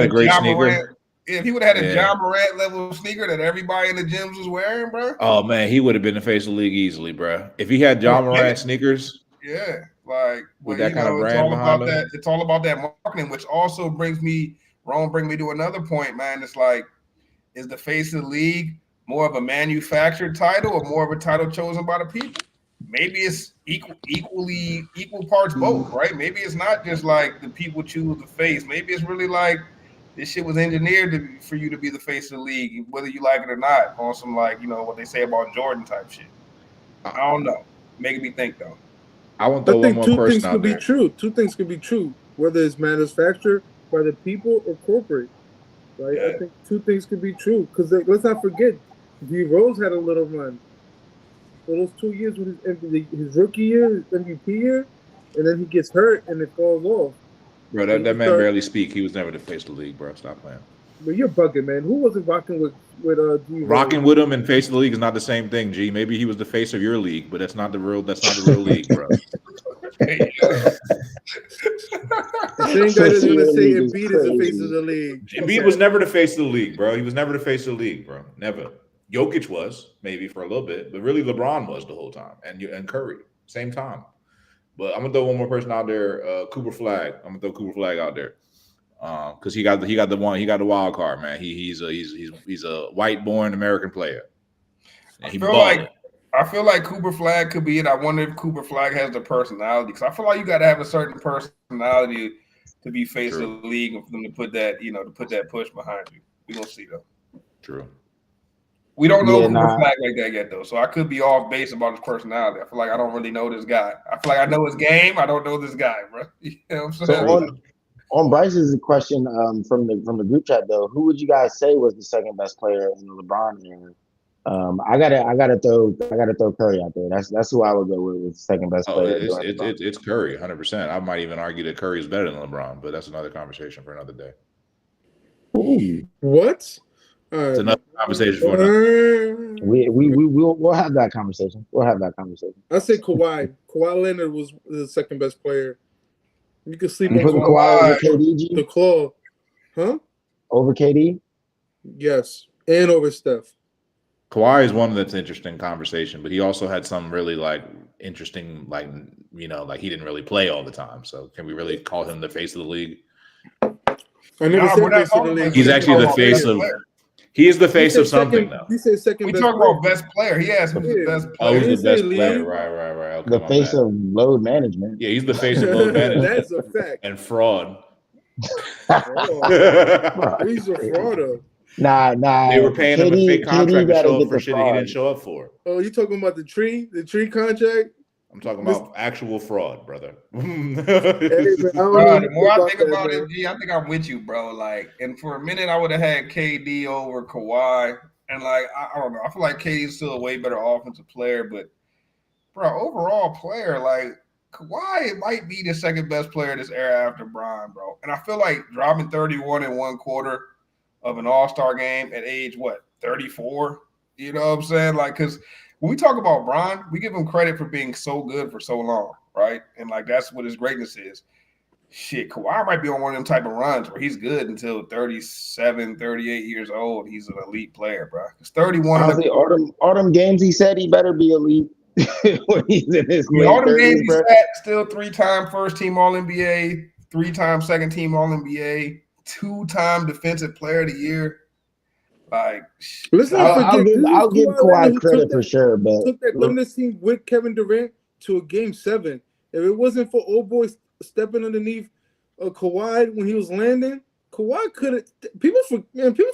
D: great sneaker.
C: Morant, if he would have had a John Morant level sneaker that everybody in the gyms was wearing, bro.
D: Oh man, he would have been the face of the league easily, bro. If he had John Morant sneakers.
C: Yeah, like,
D: with that kind of brand behind him.
C: It's all about that marketing, which also brings me to another point, man. It's like, is the face of the league more of a manufactured title or more of a title chosen by the people? Maybe it's equal parts both, right? Maybe it's not just like the people choose the face. Maybe it's really like this shit was engineered for you to be the face of the league, whether you like it or not, on some, like, you know, what they say about Jordan type shit. I don't know. Making me think, though.
D: I think
E: two things could be true. Two things could be true, whether it's manufactured by the people or corporate. Right? Yeah. I think two things could be true, because let's not forget, D Rose had a little run. So those 2 years with his rookie year, his MVP year, and then he gets hurt and it falls off.
D: Bro, that man barely speak. He was never the face of the league, bro. Stop playing.
E: But you're bugging, man. Who wasn't rocking with D Rose?
D: Rocking with him and face of the league is not the same thing, G. Maybe he was the face of your league, but that's not the real league, bro.
E: The same guy that's gonna say Embiid is the face of the league.
D: Embiid was never the face of the league, bro. He was never the face of the league, bro. Never. Jokic was, maybe for a little bit, but really LeBron was the whole time, and Curry, same time. But I'm gonna throw one more person out there, Cooper Flag. I'm gonna throw Cooper Flag out there, because he got the wild card, man. He's a white-born American player. And
C: I feel like Cooper Flag could be it. I wonder if Cooper Flag has the personality, because I feel like you got to have a certain personality to be face of the league and for them to put that push behind you. We gonna see though.
D: True.
C: We don't know Cooper Flag like that yet, though, so I could be off base about his personality. I feel like I don't really know this guy. I feel like I know his game. I don't know this guy, bro. You know what I'm saying?
A: So on Bryce's question from the group chat, though, who would you guys say was the second best player in the LeBron era? I gotta throw Curry out there. That's who I would go with second best player.
D: It's Curry, 100%. I might even argue that Curry is better than LeBron, but that's another conversation for another day.
E: Ooh. What? All
D: It's
E: right.
D: another conversation for another.
A: We'll have that conversation. We'll have that conversation.
E: I say Kawhi. Kawhi Leonard was the second best player. You could sleep
A: You
E: on
A: putting
E: Kawhi.
A: Kawhi over KD, G?
E: The claw. Huh?
A: Over KD?
E: Yes. And over Steph.
D: Kawhi is one that's interesting conversation, but he also had some really like interesting, like like he didn't really play all the time. So can we really call him the face of the league?
E: I never
C: Nah,
E: said
C: we're not
E: face of the
C: talking
E: league.
C: about-
D: He's actually the
C: best
D: face of.
C: player.
D: He is the
E: He
D: face
E: said
D: of something,
E: second-
D: though.
E: He said second
C: We
E: best
C: talking
E: player.
C: about best player. He asked who's the
E: Yeah.
C: best
D: Oh,
C: player.
D: he's the
E: didn't say
D: best
E: league.
D: player. Right. Okay,
A: The
D: my
A: face
D: bad.
A: of load management.
D: Yeah, he's the face of load management
E: That's a fact.
D: and fraud.
E: Oh, he's a frauder.
A: Nah.
D: They were paying him a fake contract to
A: gotta
D: show
A: get
D: up for
A: the
D: shit that he
A: fraud.
D: didn't show up for.
E: Oh, you talking about the tree contract?
D: I'm talking about actual fraud, brother.
E: Hey, man, I don't
C: Bro,
E: know
C: the more I think
E: that,
C: about
E: man.
C: it, G, I think I'm with you, bro. Like, and for a minute, I would have had KD over Kawhi, and like, I don't know. I feel like KD's still a way better offensive player, but bro, overall player, like Kawhi might be the second best player this era after Bron, bro. And I feel like dropping 31 in one quarter of an All-Star game at age 34. You know what I'm saying? Like, because when we talk about Bron, we give him credit for being so good for so long, right? And like that's what his greatness is. Shit, Kawhi might be on one of them type of runs where he's good until 37, 38 years old. He's an elite player, bro. It's 31.
A: Honestly, autumn games, he said he better be elite when he's in his late
C: All the
A: 30s,
C: games he's
A: bro.
C: at, still 3-time first team All NBA, 3-time second team All NBA, 2-time defensive player of the year. Like,
E: Let's not
A: I'll
E: forget, this is
A: give
E: Leonard
A: Kawhi
E: who
A: credit
E: took
A: for
E: that-
A: sure, but
E: took that Thunder team with Kevin Durant to a game 7. If it wasn't for old boy stepping underneath Kawhi when he was landing, Kawhi could have. People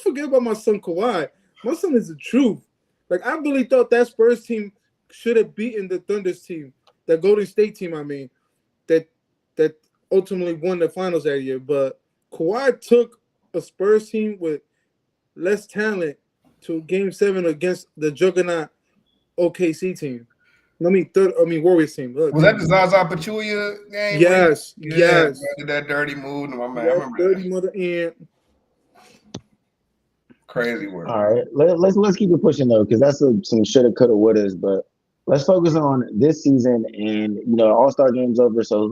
E: forget about my son Kawhi. My son is the truth. Like I really thought that Spurs team should have beaten the Thunder's team, that Golden State team. I mean, that ultimately won the finals that year. But Kawhi took a Spurs team with less talent to game 7 against the juggernaut OKC team. Warriors team. Look,
C: was that the Zaza Pachulia game?
E: Yes,
C: Yeah,
E: yes.
C: bro, did that dirty move? My man, I
E: That
C: remember
E: dirty
C: that.
E: mother ant.
C: Crazy work.
A: all right, let's keep it pushing though, because that's some shoulda, coulda, wouldas. But let's focus on this season, and All-Star game's over. So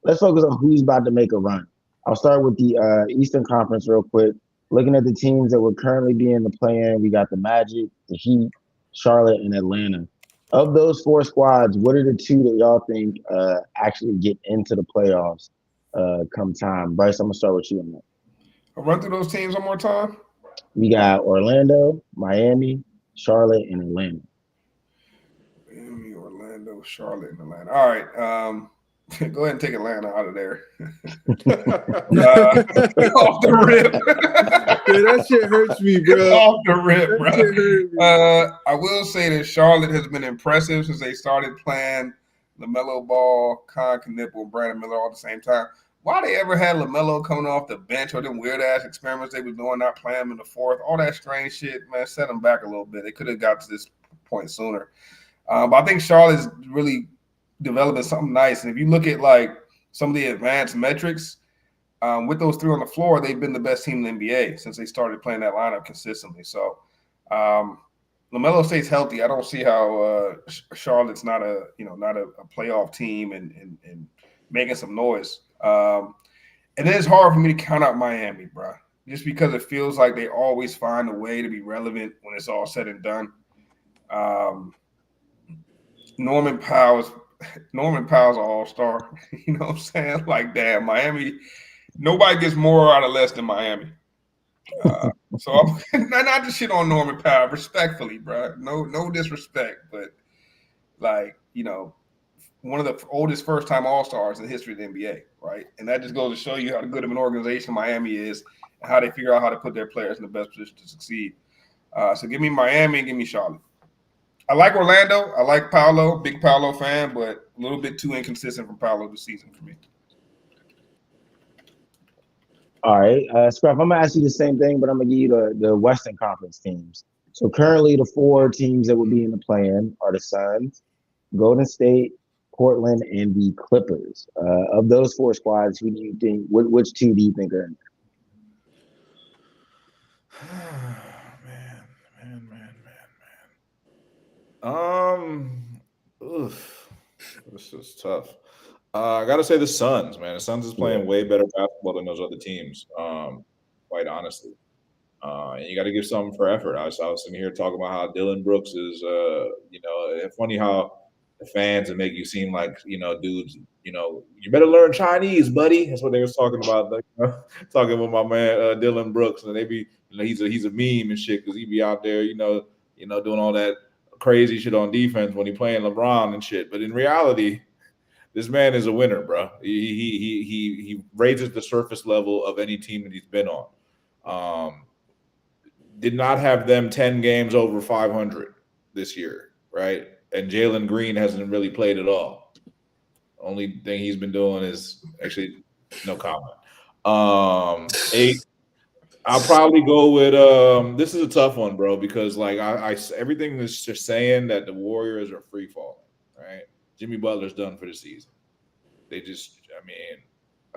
A: let's focus on who's about to make a run. I'll start with the Eastern Conference real quick. Looking at the teams that would currently be in the play-in, we got the Magic, the Heat, Charlotte, and Atlanta. Of those 4 squads, what are the 2 that y'all think actually get into the playoffs come time? Bryce, I'm gonna start with you on that.
C: I'll run through those teams one more time.
A: We got Orlando, Miami, Charlotte, and Atlanta.
C: Miami, Orlando, Charlotte, and Atlanta. All right. Go ahead and take Atlanta out of there. Off the rip.
E: Yeah, that shit hurts me, bro.
C: Off the rip,
E: That
C: bro.
E: shit hurt me.
C: I will say that Charlotte has been impressive since they started playing LaMelo Ball, Con Knipple, and Brandon Miller all at the same time. Why they ever had LaMelo coming off the bench or them weird-ass experiments they were doing, not playing him in the 4th, all that strange shit, man, set them back a little bit. They could have got to this point sooner. But I think Charlotte's really developing something nice. And if you look at, like, some of the advanced metrics, with those 3 on the floor, they've been the best team in the NBA since they started playing that lineup consistently. So LaMelo stays healthy. I don't see how Charlotte's not a playoff team and making some noise. And then it's hard for me to count out Miami, bro, just because it feels like they always find a way to be relevant when it's all said and done. Norman Powell's an all-star. You know what I'm saying? Like, damn, Miami, nobody gets more out of less than Miami. So I'm not to shit on Norman Powell, respectfully, bro. No disrespect, but like, one of the oldest first-time All-Stars in the history of the NBA, right? And that just goes to show you how good of an organization Miami is and how they figure out how to put their players in the best position to succeed. So give me Miami and give me Charlotte. I like Orlando. I like Paolo, big Paolo fan, but a little bit too inconsistent from Paolo this season for me.
A: All right, Scruff, I'm gonna ask you the same thing, but I'm gonna give you the Western Conference teams. So currently, the 4 teams that would be in the play-in are the Suns, Golden State, Portland, and the Clippers. Of those 4 squads, who do you think? Which 2 do you think are in
D: Oof, this is tough. I gotta say the Suns, man. The Suns is playing way better basketball than those other teams. Quite honestly. And you got to give something for effort. I was sitting here talking about how Dylan Brooks is, it's funny how the fans would make you seem like, dudes, you better learn Chinese, buddy. That's what they was talking about, like, talking with my man Dylan Brooks, and they be, he's a meme and shit because he be out there, doing all that crazy shit on defense when he playing LeBron and shit. But in reality, this man is a winner, bro. He raises the surface level of any team that he's been on. Did not have them 10 games over 500 this year, right? And Jalen Green hasn't really played at all. Only thing he's been doing is actually no comment. 8. I'll probably go with this is a tough one, bro, because like I everything is just saying that the Warriors are free falling, right? Jimmy Butler's done for the season. They just,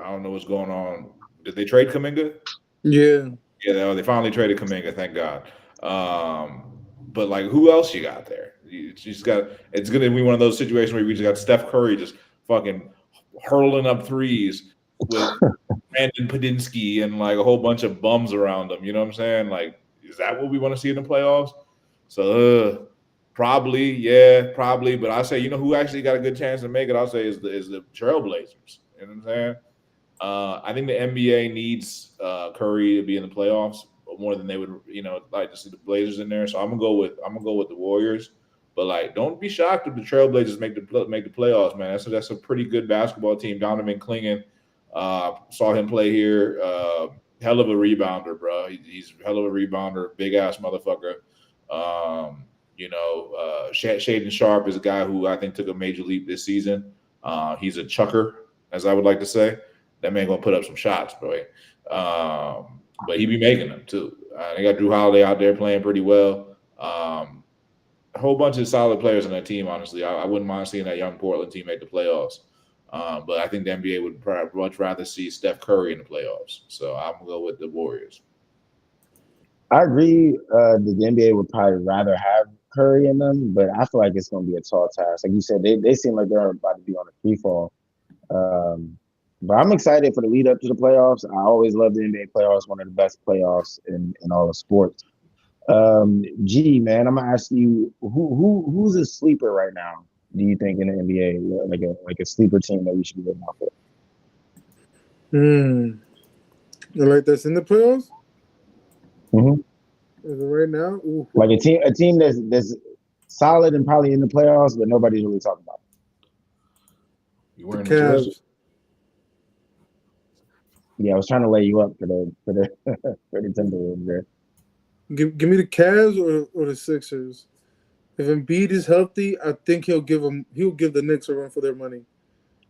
D: I don't know what's going on. Did they trade Kuminga?
E: Yeah.
D: Yeah, they finally traded Kuminga, thank God. But like, who else you got there? It's going to be one of those situations where we just got Steph Curry just fucking hurling up threes with Brandon Padinsky and like a whole bunch of bums around him. You know what I'm saying? Like, is that what we want to see in the playoffs? So probably. But I say, who actually got a good chance to make it? I'll say is the Trailblazers. You know what I'm saying? I think the NBA needs Curry to be in the playoffs more than they would, like to see the Blazers in there. So I'm gonna go with the Warriors. But like, don't be shocked if the Trailblazers make the playoffs, man. That's a pretty good basketball team. Donovan Clingan, saw him play here. Hell of a rebounder, bro. He's a hell of a rebounder, big ass motherfucker. Shaedon Sharpe is a guy who I think took a major leap this season. He's a chucker, as I would like to say. That man gonna put up some shots, bro. But he be making them too. They got Drew Holiday out there playing pretty well. A whole bunch of solid players on that team. Honestly, I wouldn't mind seeing that young Portland team make the playoffs. But I think the NBA would probably much rather see Steph Curry in the playoffs. So I'm gonna go with the Warriors.
A: I agree that the NBA would probably rather have Curry in them, but I feel like it's going to be a tall task. Like you said, they seem like they're about to be on a free fall. But I'm excited for the lead up to the playoffs. I always love the NBA playoffs, one of the best playoffs in all of sports. G, man, I'm gonna ask you, who's a sleeper right now? Do you think in the NBA, like a sleeper team that we should be looking out for?
E: Like that's in the playoffs?
A: Mm-hmm.
E: Is it right now? Ooh.
A: Like a team that's solid and probably in the playoffs, but nobody's really talking about it.
D: You wearing the jersey?
A: Yeah, I was trying to lay you up for the Timberwolves there.
E: Give me the Cavs or the Sixers. If Embiid is healthy, I think he'll give the Knicks a run for their money.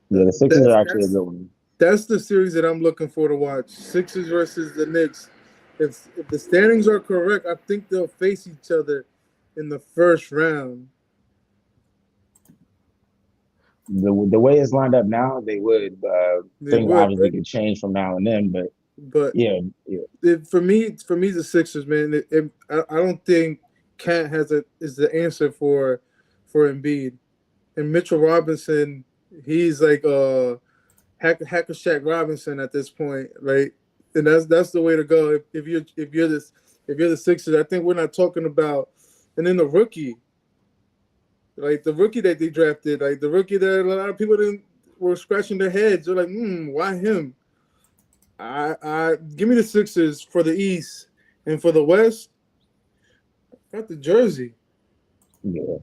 A: Yeah, the Sixers are actually a good one.
E: That's the series that I'm looking for to watch. Sixers versus the Knicks. If the standings are correct, I think they'll face each other in the first round.
A: The way it's lined up now, they would. Things obviously could change from now and then, but yeah.
E: For me, the Sixers, man. I don't think Cat is the answer for Embiid, and Mitchell Robinson. He's like Hacker-Shack Robinson at this point, right? And that's the way to go. If you're the Sixers, I think we're not talking about. And then the rookie. Like the rookie that they drafted, like the rookie that a lot of people were scratching their heads. They're like, why him? I give me the Sixers for the East, and for the West, I got the jersey.
A: Yeah.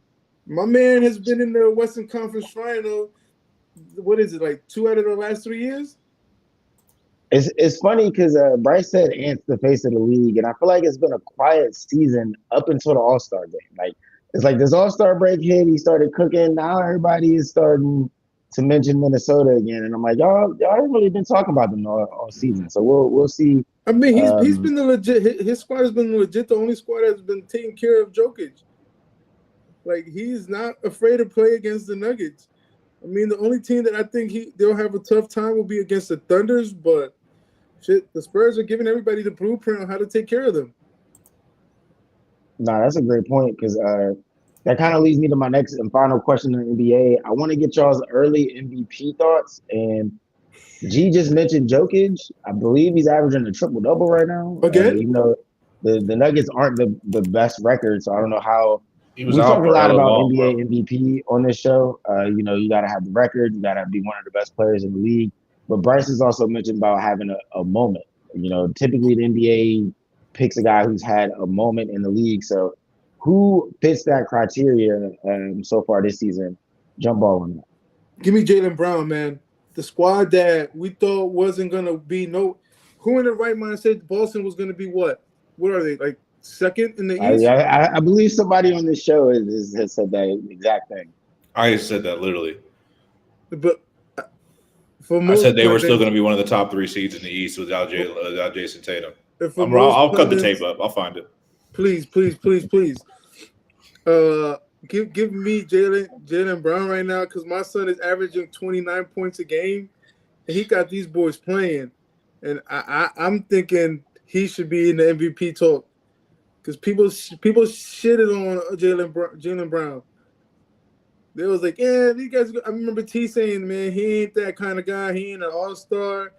E: My man has been in the Western Conference Final. What is it, like 2 out of the last 3 years?
A: It's funny because Bryce said Ant's the face of the league, and I feel like it's been a quiet season up until the All-Star game. Like, it's like this All-Star break hit, he started cooking. Now everybody is starting to mention Minnesota again, and I'm like, y'all ain't really been talking about them all season. So we'll see.
E: I mean, he's been the legit. His squad has been legit. The only squad that's been taking care of Jokic. Like, he's not afraid to play against the Nuggets. I mean, the only team that I think they'll have a tough time will be against the Thunders, but shit, the Spurs are giving everybody the blueprint on how to take care of them.
A: Nah, that's a great point because that kind of leads me to my next and final question in the NBA. I want to get y'all's early MVP thoughts. And G just mentioned Jokic. I believe he's averaging a triple-double right now.
E: Again?
A: Even though the Nuggets aren't the best record, so I don't know how.
D: He
A: We
D: was out
A: talk a
D: for
A: lot
D: hella
A: about
D: long, bro.
A: NBA MVP on this show. You got to have the record. You got to be one of the best players in the league. But Bryce has also mentioned about having a moment. Typically the NBA picks a guy who's had a moment in the league. So who fits that criteria so far this season? Jump ball on that.
E: Give me Jaylen Brown, man. The squad that we thought wasn't going to be who in the right mind said Boston was going to be what? What are they, like second in the East?
A: I believe somebody on this show has said that exact thing.
D: I said that literally.
E: But
D: I said they were still going to be one of the top 3 seeds in the East without Jason Tatum. I'll cut the tape up. I'll find it.
E: Please. Give me Jaylen Brown right now, because my son is averaging 29 points a game, and he got these boys playing, and I'm thinking he should be in the MVP talk, because people shitted on Jaylen Brown. They was like, yeah, these guys. I remember T saying, man, he ain't that kind of guy. He ain't an all-star.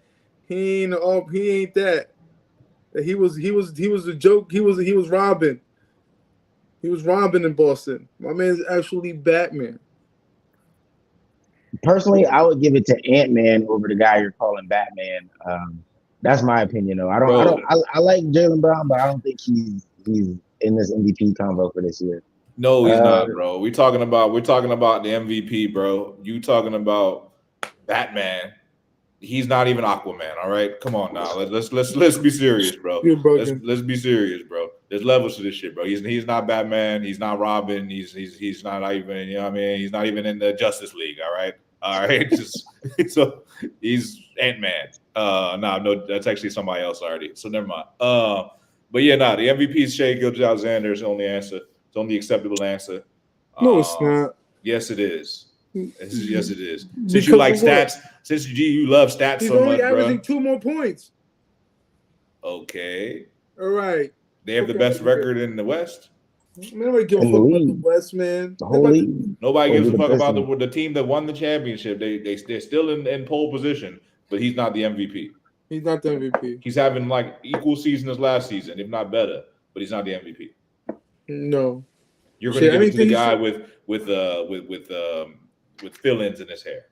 E: He ain't that. He was a joke. He was Robin. He was Robin in Boston. My man's actually Batman.
A: Personally, I would give it to Ant-Man over the guy you're calling Batman. That's my opinion, though. I like Jaylen Brown, but I don't think he's in this MVP convo for this year.
D: No, he's not, bro. We're talking about the MVP, bro. You talking about Batman? He's not even Aquaman. All right, come on now. Let's be serious, bro. Let's be serious, bro. There's levels to this shit, bro. He's not Batman. He's not Robin. He's not even. You know what I mean? He's not even in the Justice League. All right. So he's Ant-Man. No, that's actually somebody else already. So never mind. But yeah, the MVP is Shai Gilgeous-Alexander's only answer. It's the only acceptable answer.
E: No, it's not.
D: Yes, it is. Yes, it is. Since you like stats, you love stats so much, bro. He's only
E: averaging 2 more points.
D: Okay.
E: All right.
D: They have the best record in the West.
E: Nobody gives a fuck about the West, man.
D: Nobody gives a fuck about the team that won the championship. They're still in pole position, but he's not the MVP.
E: He's not the MVP.
D: He's having like equal season as last season, if not better, but he's not the MVP.
E: No.
D: You're going to give it to the guy with fill-ins in his hair.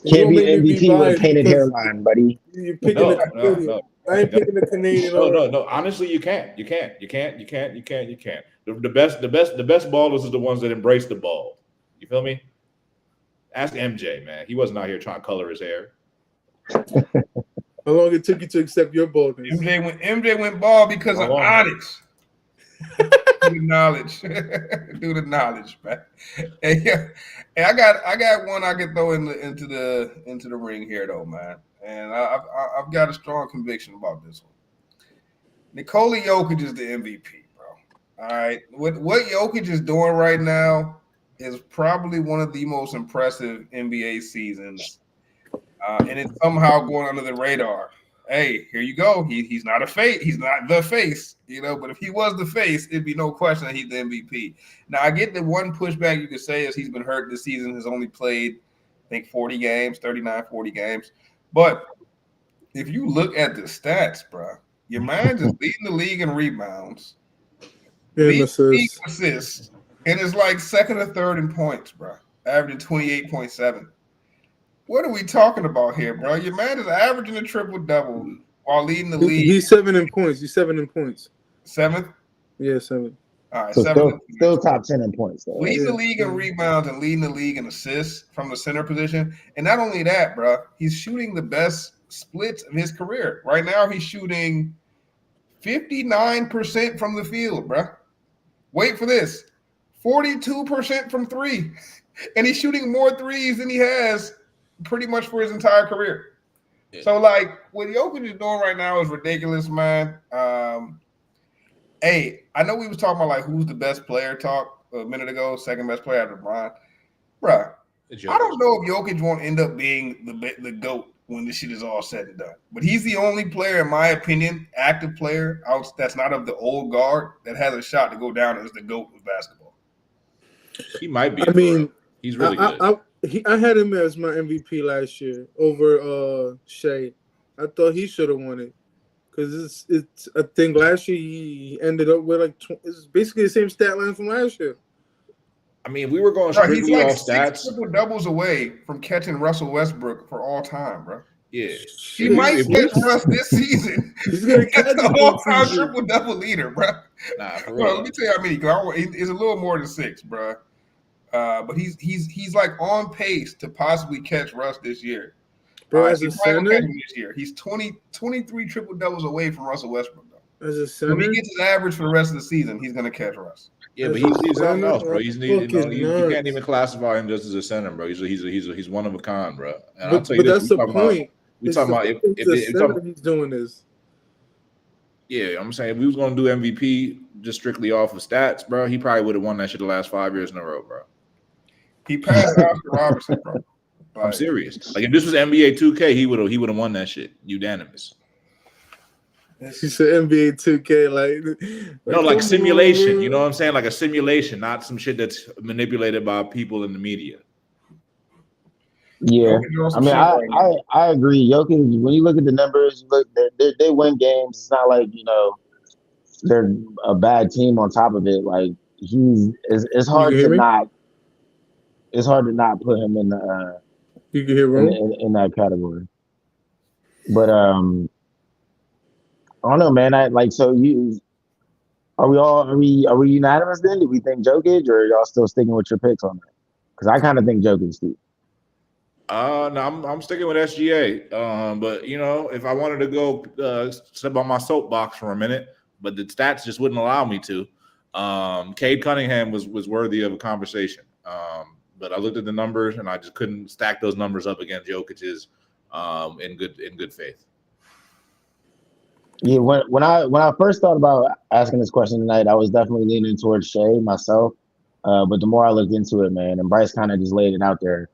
A: Can't be an MVP with painted hairline, buddy.
E: You're picking
D: No.
E: I ain't picking the Canadian.
D: No. Honestly, you can't. You can't. The best ballers is the ones that embrace the ball. You feel me? Ask MJ, man. He wasn't out here trying to color his hair.
E: How long it took you to accept your baldness?
C: MJ went bald because of Onyx. Do the knowledge, man. Hey, I got one I can throw into the ring here though, man. And I've got a strong conviction about this one. Nikola Jokic is the MVP, bro. All right, what Jokic is doing right now is probably one of the most impressive NBA seasons. And it's somehow going under the radar. Hey, here you go. He's not a face. He's not the face, But if he was the face, it'd be no question that he's the MVP. Now, I get the one pushback you could say is he's been hurt this season. Has only played, I think, 40 games. But if you look at the stats, bro, your man is leading the league in rebounds, leading the league in assists, and is like second or third in points, bro, averaging 28.7. What are we talking about here, bro? Your man is averaging a triple-double while leading the league.
E: He's 7 in points.
C: Seventh?
E: Yeah, 7.
C: All right,
A: so
C: 7.
A: Still top 10 in points. Though.
C: Leading the league in rebounds and leading the league in assists from the center position. And not only that, bro, he's shooting the best splits of his career. Right now, he's shooting 59% from the field, bro. Wait for this. 42% from 3. And he's shooting more threes than he has pretty much for his entire career. Yeah. So, like, what Jokic is doing right now is ridiculous, man. Hey, I know we was talking about, like, who's the best player talk a minute ago, second best player after LeBron. Bruh, I don't know if Jokic won't end up being the GOAT when this shit is all said and done. But he's the only player, in my opinion, active player out that's not of the old guard that has a shot to go down as the GOAT of basketball.
D: He might be.
E: I mean,
D: he's really good.
E: I had him as my MVP last year over Shea. I thought he should have won it because it's. I think last year he ended up with like it's basically the same stat line from last year.
D: I mean, if we were going
C: He's
D: strictly
C: like
D: off stats,
C: triple doubles away from catching Russell Westbrook for all time, bro.
D: yeah,
C: He might catch Russ this season.
E: He's gonna catch
C: the all-time triple double leader, bro.
D: Nah, for
C: Bro,
D: real.
C: let me tell you how many. 'Cause it's a little more than 6, bro. But he's like on pace to possibly catch Russ this year.
E: Bro, as a
C: he's probably gonna
E: center,
C: catch him this year. He's 23 triple doubles away from Russell Westbrook, though.
E: as a
C: So if
E: center,
C: he gets his average for the rest of the season, he's gonna catch Russ.
D: Yeah, but he's something
E: center,
D: else, bro. You
E: fucking
D: can't even classify him just as a center, bro. He's one of a kind, bro. And I'll
E: but
D: tell you this,
E: that's the point.
D: we talking about if
E: he's doing this.
D: yeah, I'm saying if we was gonna do MVP just strictly off of stats, bro, he probably would have won that shit the last 5 years in a row, bro.
C: He passed Oscar Robertson, bro.
D: I'm serious. Like if this was NBA 2K, he would have won that shit unanimous.
E: He said NBA 2K, like
D: simulation. You know what I'm saying? Like a simulation, not some shit that's manipulated by people in the media.
A: Yeah, I mean, I agree. Jokic, when you look at the numbers, look, they win games. It's not like they're a bad team on top of it. Like it's hard to not. It's hard to not put him in the
E: you can hear
A: in that category. But I don't know, man. Are we unanimous then? Do we think Jokic, or are y'all still sticking with your picks on that? Because I kind of think Jokic, too.
D: No, I'm sticking with SGA. But if I wanted to go step on my soapbox for a minute, but the stats just wouldn't allow me to. Cade Cunningham was worthy of a conversation. But I looked at the numbers and I just couldn't stack those numbers up against Jokic's in good faith.
A: Yeah, when I first thought about asking this question tonight, I was definitely leaning towards Shea myself. But the more I looked into it, man, and Bryce kind of just laid it out there,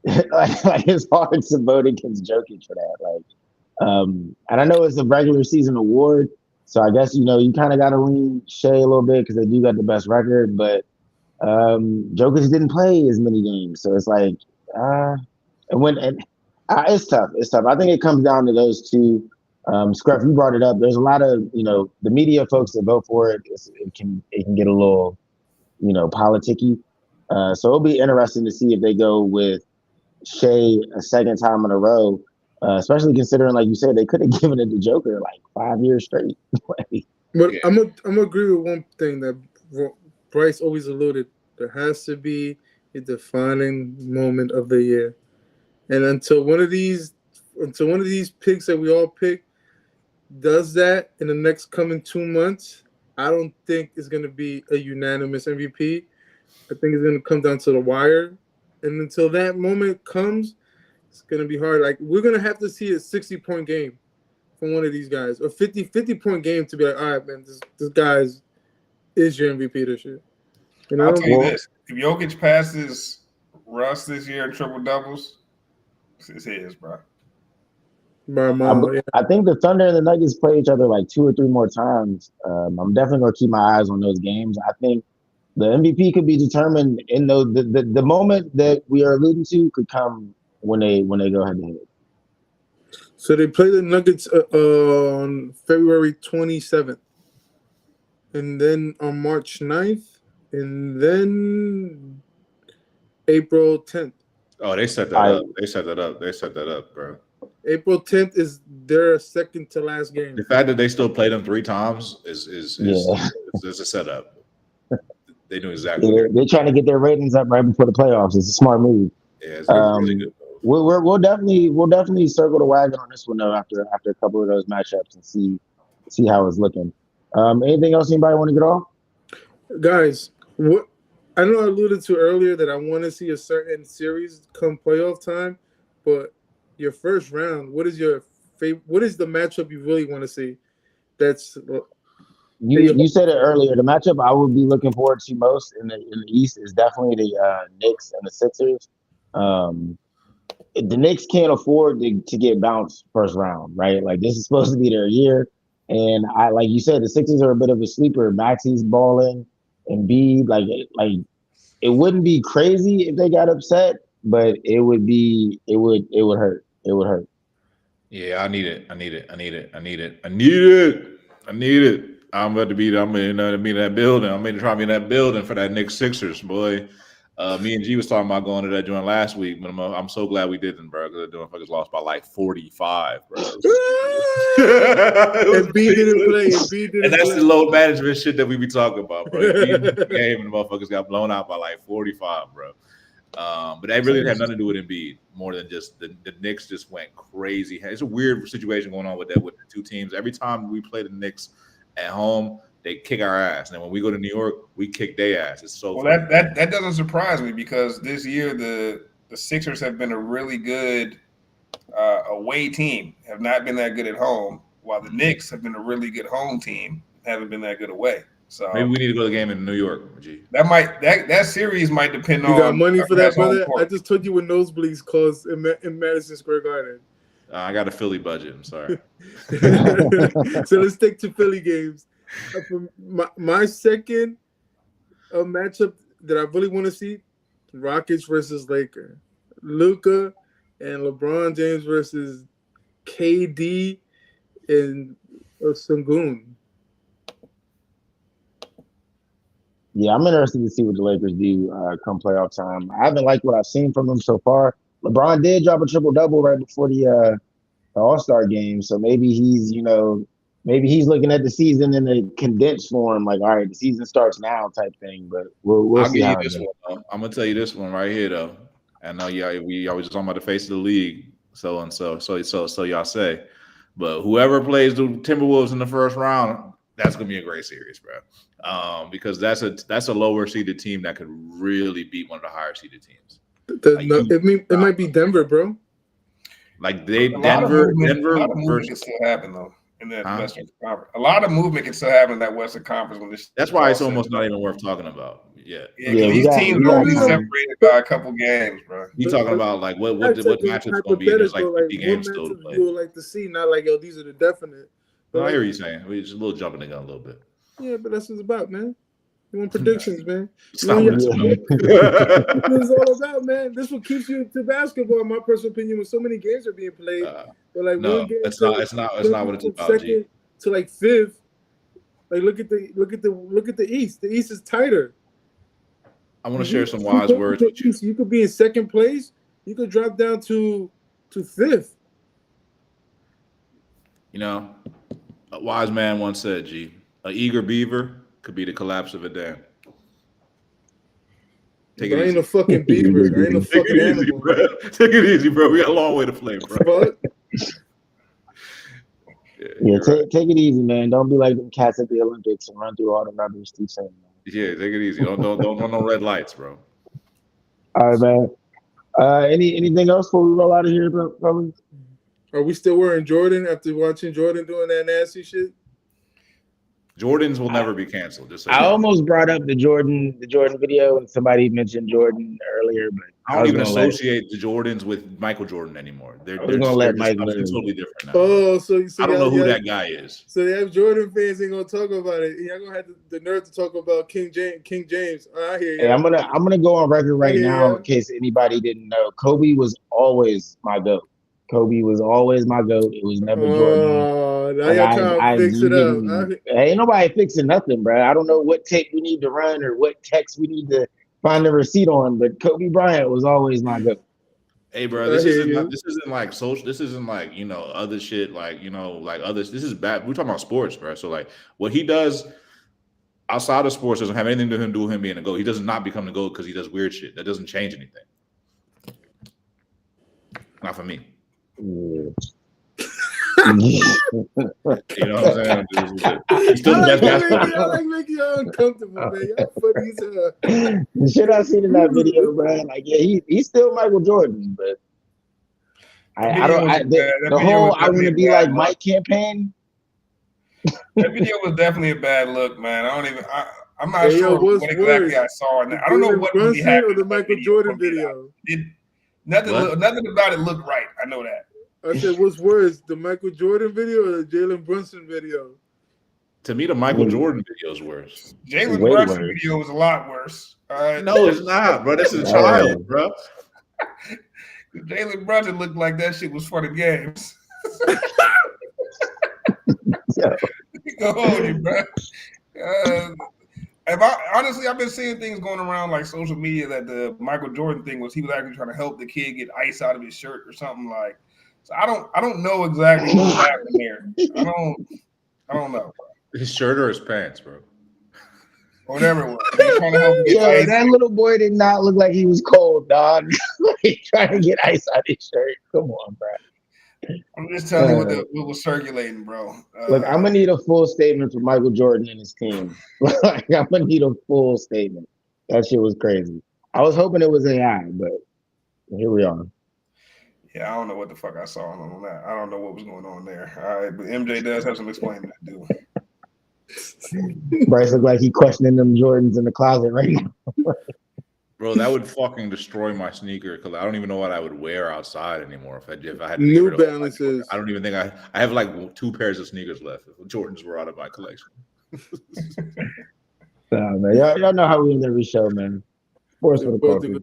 A: like it's hard to vote against Jokic for that. And I know it's a regular season award, so I guess you kind of got to lean Shea a little bit because they do got the best record, but Jokic didn't play as many games, so it's like it's tough. It's tough. I think it comes down to those two. Scruff, you brought it up. There's a lot of the media folks that vote for it. It can get a little politicky. So it'll be interesting to see if they go with Shea a second time in a row, especially considering, like you said, they could have given it to Joker like 5 years straight.
E: But I'm gonna agree with one thing that Bryce always alluded. There has to be a defining moment of the year, and until one of these picks that we all pick does that in the next coming 2 months, I don't think it's going to be a unanimous MVP. I think it's going to come down to the wire. And until that moment comes, it's going to be hard. Like, we're going to have to see a 60-point game from one of these guys, or 50-point game to be like, all right, man, this guy is your MVP this year.
C: I'll tell you this. If Jokic passes Russ this year in triple doubles, it's his, bro.
A: I think the Thunder and the Nuggets play each other like 2 or 3 more times. I'm definitely going to keep my eyes on those games. I think the MVP could be determined in the moment that we are alluding to could come when they go head to head.
E: So they play the Nuggets on February 27th, and then on March 9th, and then April 10th.
D: Oh, they set that up. They set that up, bro.
E: April 10th is their second to last game.
D: The fact that they still played them 3 times is a setup. They knew exactly.
A: Yeah, they're trying to get their ratings up right before the playoffs. It's a smart move.
D: Yeah, it's really good.
A: We'll definitely circle the wagon on this one though after a couple of those matchups and see how it's looking. Anything else anybody want to get off?
E: Guys, what I know I alluded to earlier that I want to see a certain series come playoff time, but your first round, what is your favorite? What is the matchup you really want to see? That's
A: you said it earlier. The matchup I would be looking forward to most in the East is definitely the Knicks and the Sixers. the Knicks can't afford to get bounced first round, right? Like this is supposed to be their year. And like you said, the Sixers are a bit of a sleeper. Maxi's balling, Embiid, like it wouldn't be crazy if they got upset, but it would hurt. It would hurt.
D: Yeah, I need it. I'm about to be in that building. I'm going to try to be in that building for that Knicks Sixers, boy. Me and G was talking about going to that joint last week, but I'm so glad we didn't, bro, because the motherfuckers lost by like 45, bro.
E: And B didn't play.
D: And that's the load management shit that we be talking about, bro. Game and the motherfuckers got blown out by like 45, bro. But that really had nothing to do with Embiid, more than just the Knicks just went crazy. It's a weird situation going on with the two teams. Every time we play the Knicks at home, they kick our ass, and then when we go to New York, we kick their ass. It's so
C: well that doesn't surprise me because this year the Sixers have been a really good away team, have not been that good at home, while the Knicks have been a really good home team, haven't been that good away. So
D: maybe we need to go to the game in New York, G.
C: That series might depend on.
E: You got money for that, brother? I just told you what nosebleeds cost in Madison Square Garden.
D: I got a Philly budget. I'm sorry.
E: So let's stick to Philly games. My second matchup that I really want to see, Rockets versus Lakers. Luka and LeBron James versus KD and Sengun.
A: Yeah, I'm interested to see what the Lakers do come playoff time. I haven't liked what I've seen from them so far. LeBron did drop a triple-double right before the All-Star game, so maybe he's looking at the season in a condensed form, like, all right, the season starts now type thing, but we'll see how it goes.
D: I'm going to tell you this one right here, though. I know we always talking about the face of the league, so y'all say. But whoever plays the Timberwolves in the first round, that's going to be a great series, bro. Because that's a lower seeded team that could really beat one of the higher seeded teams.
E: It might be Denver, bro.
D: Like Denver
C: versus can still happen though in that Western Conference. A lot of movement can still happen in that Western Conference when this.
D: That's why it's almost not even worth talking about. Yeah,
C: these teams are only separated by a couple games, bro.
D: You talking about like what matchups going to be? There's like 50 games still to play.
E: You would like to see, not like these are the definite.
D: No, I hear you saying. We're just a little jumping the gun a little bit.
E: Yeah, but that's what it's about, man. You want predictions, man. That's
D: what
E: it's all about, man. This is what keeps you to basketball, in my personal opinion, when so many games are being played. But like
D: no,
E: one game
D: it's not what it's about.
E: Second to like fifth. Like look at the East. The East is tighter.
D: I want to share some wise words with you.
E: You could be in second place. You could drop down to fifth.
D: You know, a wise man once said, G, an eager beaver could be the collapse of a dam.
E: Take it easy. I ain't a fucking beaver. I ain't a fucking animal.
D: Bro. Take it easy, bro. We got a long way to play, bro.
A: Take it easy, man. Don't be like them cats at the Olympics and run through all the numbers too soon.
D: Yeah, take it easy. Don't run no red lights, bro.
A: All right, man. Anything else before we roll out of here, bro?
E: Are we still wearing Jordan after watching Jordan doing that nasty shit?
D: Jordans will never be canceled. Just so
A: I almost brought up the Jordan video, and somebody mentioned Jordan earlier, but
D: I don't even associate the Jordans with Michael Jordan anymore. They're totally different now.
E: Oh, so
D: I don't know who that guy is.
E: So they have Jordan fans ain't gonna talk about it. Y'all gonna have the nerve to talk about King James. I hear you.
A: Hey, I'm gonna go on record right now in case anybody didn't know. Kobe was always my GOAT. Kobe was always my GOAT. It was never Jordan.
E: Now y'all trying to fix it up.
A: Ain't nobody fixing nothing, bro. I don't know what tape we need to run or what text we need to find the receipt on, but Kobe Bryant was always my GOAT.
D: Hey, bro, this isn't like social. This isn't like, you know, other shit, like, you know, like others. This is bad. We're talking about sports, bro. So like what he does outside of sports doesn't have anything to do with him being a GOAT. He does not become the GOAT because he does weird shit. That doesn't change anything. Not for me.
A: Yeah.
D: You know what I'm saying?
E: I like making you uncomfortable, man. Y'all funny as hell.
A: The shit I seen in that video, bro. Like, yeah, he's still Michael Jordan, but I want to be like Mike campaign.
C: That video was definitely a bad look, man. I'm not sure what exactly I saw in that. I don't know what really happened.
E: Or the Michael Jordan video.
C: Nothing about it looked right. I know that.
E: I said, what's worse, the Michael Jordan video or the Jalen Brunson video?
D: To me, the Michael Jordan video is worse.
C: Jalen
A: Way
C: Brunson
A: worse.
C: video was a lot worse. All right.
D: No, it's not, bro. This is a child, bro.
C: Jalen Brunson looked like that shit was for the games.
A: Yeah.
C: Go on, you, bro. Honestly, I've been seeing things going around like social media that the Michael Jordan thing was he was actually trying to help the kid get ice out of his shirt or something like. So I don't know exactly what's happening there. I don't know.
D: His shirt or his pants, bro.
C: Whatever it was. He was trying to help him get
A: Yo,
C: ice.
A: that little boy did not look like he was cold, dog. He trying to get ice out his shirt. Come on, bro.
C: I'm just telling you what was circulating, bro.
A: Look, I'm gonna need a full statement from Michael Jordan and his team. Like, I'm gonna need a full statement. That shit was crazy. I was hoping it was AI, but here we are.
C: Yeah, I don't know what the fuck I saw on that. I don't know what was going on there. All right, but MJ does have some explaining to do.
A: Bryce looked like he questioning them Jordans in the closet right now.
D: Bro, that would fucking destroy my sneaker because I don't even know what I would wear outside anymore if I had to
E: New
D: get rid of
E: Balances.
D: I don't even think I have like 2 pairs of sneakers left. If Jordans were out of my collection.
A: Man, y'all know how we end every show, man. Sports for the culture.